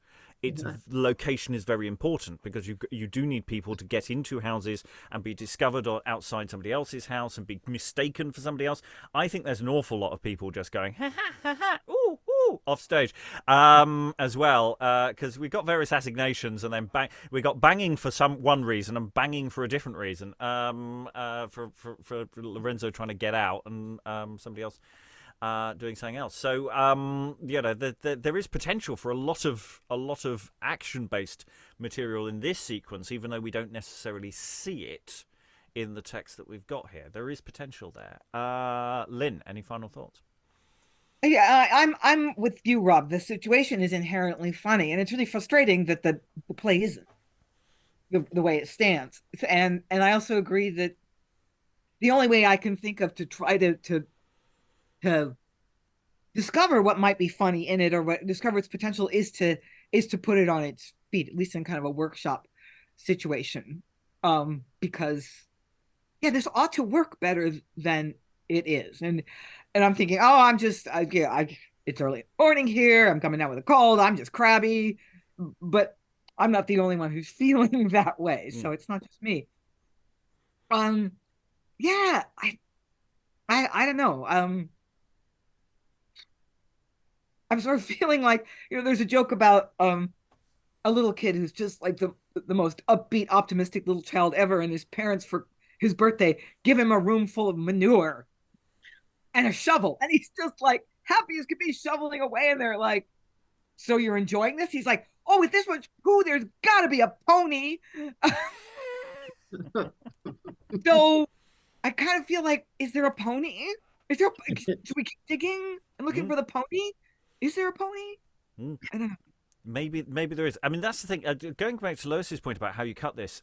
location is very important, because you do need people to get into houses and be discovered outside somebody else's house and be mistaken for somebody else. I think there's an awful lot of people just going ha ha ha ha ooh ooh off stage as well, because we've got various assignations, and then we got banging for one reason and banging for a different reason, for Lorenzo trying to get out, and somebody else doing something else. So there is potential for a lot of action-based material in this sequence, even though we don't necessarily see it in the text that we've got here. There is potential there. Lynn, any final thoughts? Yeah, I'm with you, Rob. The situation is inherently funny, and it's really frustrating that the play isn't the way it stands. And I also agree that the only way I can think of to try to discover what might be funny in it, or discover its potential, is to put it on its feet, at least in kind of a workshop situation, because this ought to work better than it is. And I'm thinking, I'm just it's early morning here, I'm coming down with a cold, I'm just crabby, but I'm not the only one who's feeling that way, so it's not just me. I don't know. I'm sort of feeling like, there's a joke about a little kid who's just like the most upbeat, optimistic little child ever, and his parents, for his birthday, give him a room full of manure and a shovel, and he's just like happy as could be, shoveling away, and they're like, "So you're enjoying this?" He's like, "Oh, with this much poo, there's got to be a pony." So I kind of feel like, is there a pony? Should we keep digging and looking for the pony? Is there a pony? I don't know. Maybe there is. I mean, that's the thing. Going back to Lois's point about how you cut this,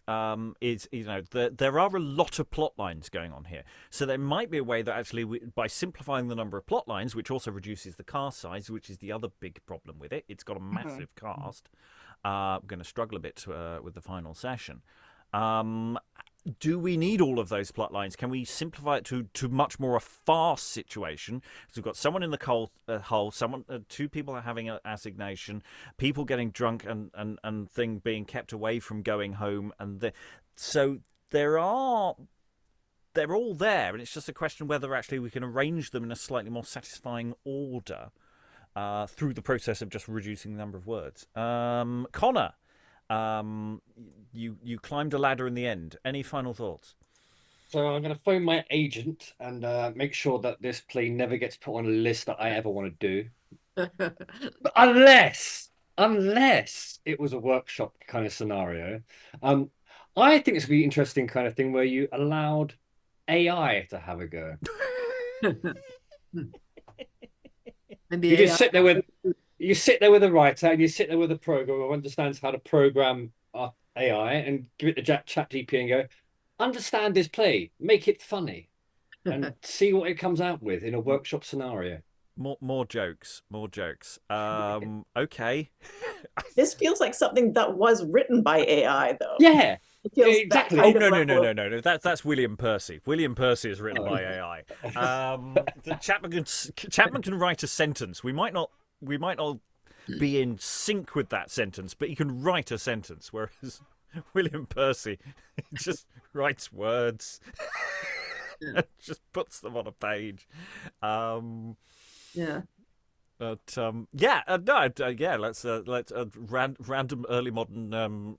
is there are a lot of plot lines going on here. So there might be a way that actually, by simplifying the number of plot lines, which also reduces the cast size, which is the other big problem with it. It's got a massive cast. We're going to struggle a bit with the final session. Do we need all of those plot lines? Can we simplify it to much more a farce situation? So we've got someone in the hole, two people are having an assignation, people getting drunk and thing being kept away from going home, so they're all there, and it's just a question whether actually we can arrange them in a slightly more satisfying order through the process of just reducing the number of words. Connor. You climbed a ladder in the end. Any final thoughts? So I'm going to phone my agent and make sure that this play never gets put on a list that I ever want to do. But unless it was a workshop kind of scenario. I think this would be an interesting kind of thing where you allowed AI to have a go. Maybe You just sit there with a writer and you sit there with a programmer who understands how to program AI and give it the chat GP and go, understand this play, make it funny, and see what it comes out with in a workshop scenario. More jokes. Okay. This feels like something that was written by AI, though. Yeah. It feels Exactly. that Oh kind of no! level. That's William Percy. William Percy is written by AI. Chapman can write a sentence. We might not be in sync with that sentence, but he can write a sentence, whereas William Percy just writes words and just puts them on a page. Yeah. But let's random early modern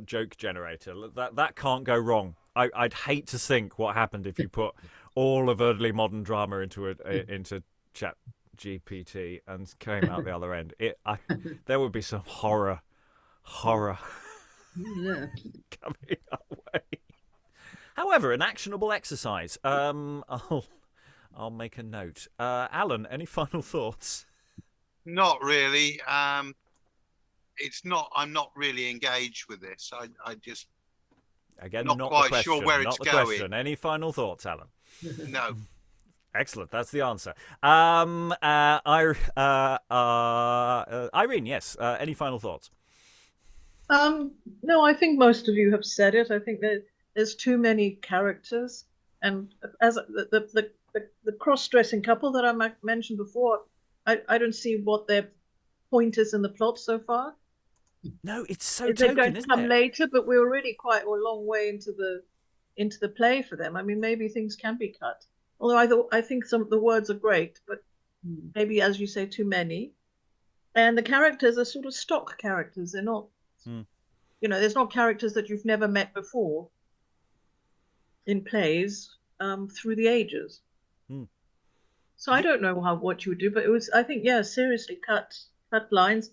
joke generator. That can't go wrong. I'd hate to think what happened if you put all of early modern drama into Chat GPT and came out the other end. There would be some horror Yeah. coming our way. However, an actionable exercise. I'll make a note. Alan, any final thoughts? Not really. It's not. I'm not really engaged with this. I just Again, not not quite the question. sure where not it's the going. question. Any final thoughts, Alan? No. Excellent. That's the answer. Irene, yes. Any final thoughts? No, I think most of you have said it. I think that there's too many characters, and as the cross-dressing couple that I mentioned before, I don't see what their point is in the plot so far. No, it's so They're token, going to isn't come it? later, but we're already quite a long way into the play for them. I mean, maybe things can be cut. Although I think some of the words are great, but maybe, as you say, too many. And the characters are sort of stock characters. They're not, there's not characters that you've never met before in plays through the ages. So I don't know what you would do, but it was, I think, seriously, cut lines,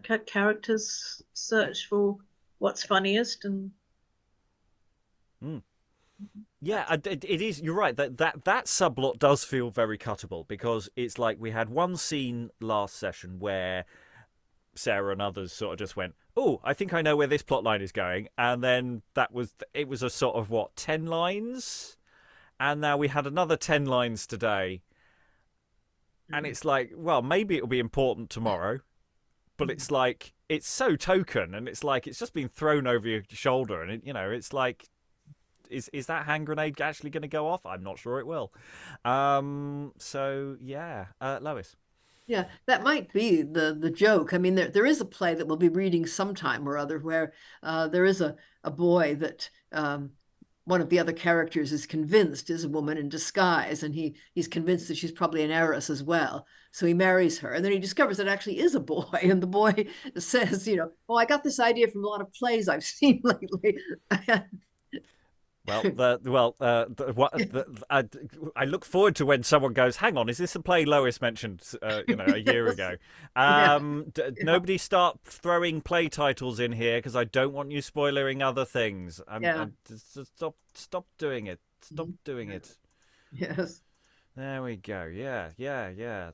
cut characters, search for what's funniest, and yeah, it is. You're right. That subplot does feel very cuttable, because it's like we had one scene last session where Sarah and others sort of just went, "Oh, I think I know where this plot line is going," and then it was a sort of 10 lines, and now we had another 10 lines today, and it's like, well, maybe it'll be important tomorrow, but it's like it's so token, and it's like it's just been thrown over your shoulder, and it's like. Is that hand grenade actually going to go off? I'm not sure it will. So yeah, Lois. Yeah, that might be the joke. I mean, there is a play that we'll be reading sometime or other where there is a boy that one of the other characters is convinced is a woman in disguise, and he's convinced that she's probably an heiress as well. So he marries her, and then he discovers it actually is a boy, and the boy says, I got this idea from a lot of plays I've seen lately. I look forward to when someone goes, hang on, is this a play Lois mentioned, a year ago? Nobody start throwing play titles in here, because I don't want you spoiling other things. Stop doing it. Stop doing it. Yes. There we go. Yeah.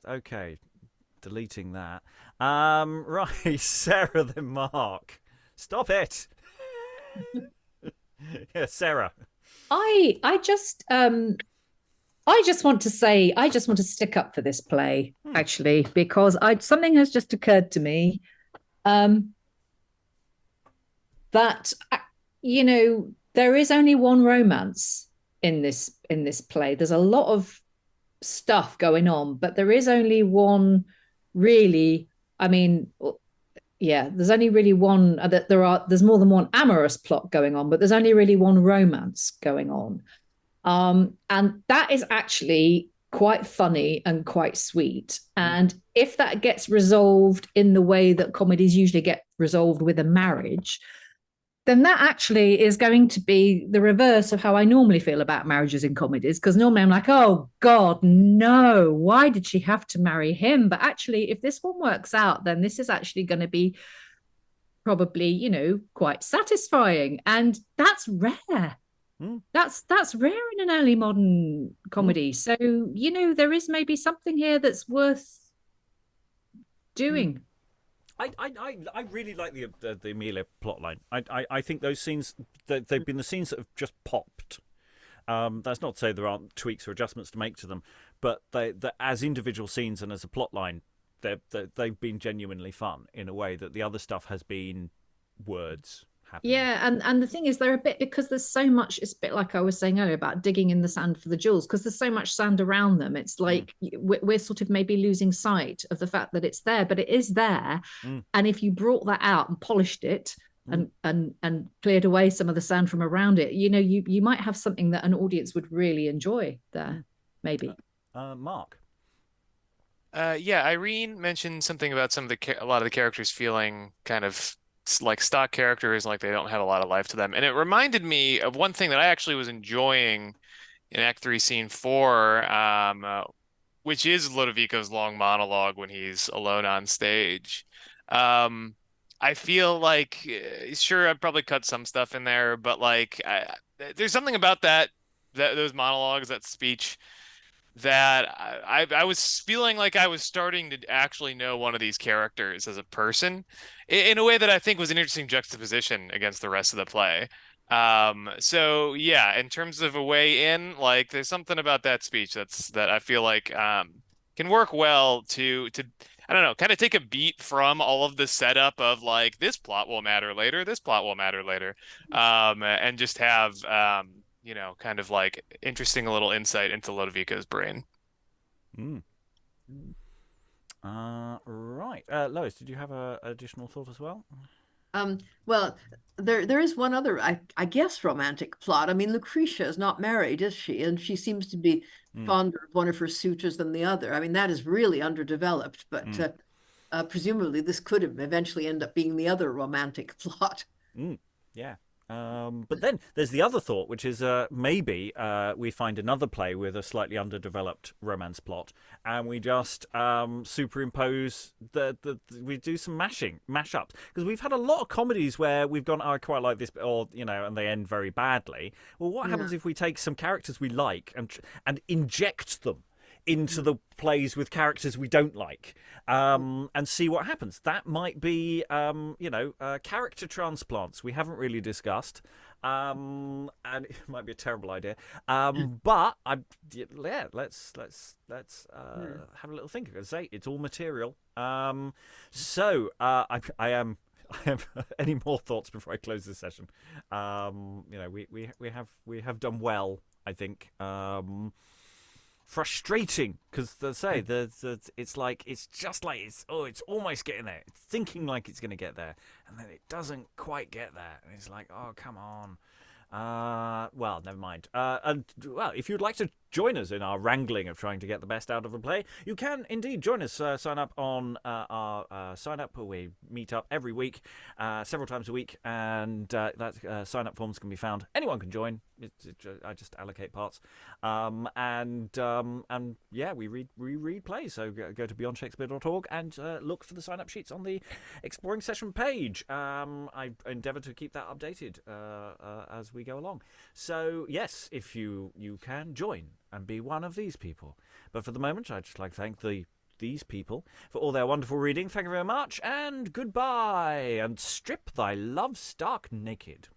Okay. deleting that. Right, Sarah, then Mark. Stop it. Yeah, Sarah. I just want to say, I just want to stick up for this play, actually, because something has just occurred to me, that there is only one romance in this play. There's a lot of stuff going on, but there is only one really. I mean, yeah, there's only really one. There's more than one amorous plot going on, but there's only really one romance going on. And that is actually quite funny and quite sweet. And if that gets resolved in the way that comedies usually get resolved with a marriage, then that actually is going to be the reverse of how I normally feel about marriages in comedies. Because normally I'm like, oh God, no, why did she have to marry him? But actually, if this one works out, then this is actually going to be probably, quite satisfying. And that's rare. That's rare in an early modern comedy. So, there is maybe something here that's worth doing. I really like the Emilia plotline. I think those scenes, they've been the scenes that have just popped. That's not to say there aren't tweaks or adjustments to make to them, but they as individual scenes and as a plotline, they've been genuinely fun in a way that the other stuff has been words. Yeah, and the thing is, they're a bit, because there's so much. It's a bit like I was saying earlier about digging in the sand for the jewels, because there's so much sand around them. It's like we're sort of maybe losing sight of the fact that it's there, but it is there. And if you brought that out and polished it and cleared away some of the sand from around it, you might have something that an audience would really enjoy there. Maybe. Mark. Yeah, Irene mentioned something about a lot of the characters feeling kind of like stock characters, like they don't have a lot of life to them. And it reminded me of one thing that I actually was enjoying in Act 3, Scene 4, which is Lodovico's long monologue when he's alone on stage. I feel like, sure, I'd probably cut some stuff in there, but like there's something about those monologues, that speech, that I was feeling like I was starting to actually know one of these characters as a person in a way that I think was an interesting juxtaposition against the rest of the play. So yeah, in terms of a way in, like there's something about that speech that I feel like can work well to I don't know, kind of take a beat from all of the setup of like this plot will matter later, and just have kind of like interesting little insight into Lodovico's brain. Right. Lois, did you have an additional thought as well? Well, there is one other, I guess, romantic plot. I mean, Lucretia is not married, is she? And she seems to be fonder of one of her suitors than the other. I mean, that is really underdeveloped, but presumably this could eventually end up being the other romantic plot. Yeah. But then there's the other thought, which is maybe we find another play with a slightly underdeveloped romance plot, and we just superimpose we do some mashups, because we've had a lot of comedies where we've gone, oh, I quite like this, or and they end very badly. Well, what happens if we take some characters we like and inject them into the plays with characters we don't like, and see what happens? That might be, character transplants we haven't really discussed, and it might be a terrible idea. But let's have a little think. As I say, it's all material. So I have any more thoughts before I close this session? We have done well, I think. Frustrating, because they say it's almost getting there. It's thinking like it's going to get there, and then it doesn't quite get there, and it's like, oh, come on. Well, never mind. If you'd like to join us in our wrangling of trying to get the best out of a play, you can indeed join us. Sign up on our sign up. We meet up every week, several times a week, and that sign up forms can be found. Anyone can join. I just allocate parts, and we read plays. So go to beyondshakespeare.org and look for the sign up sheets on the exploring session page. I endeavour to keep that updated as we go along. So yes, if you can join and be one of these people. But for the moment, I'd just like to thank the these people for all their wonderful reading. Thank you very much, and goodbye, and strip thy love stark naked.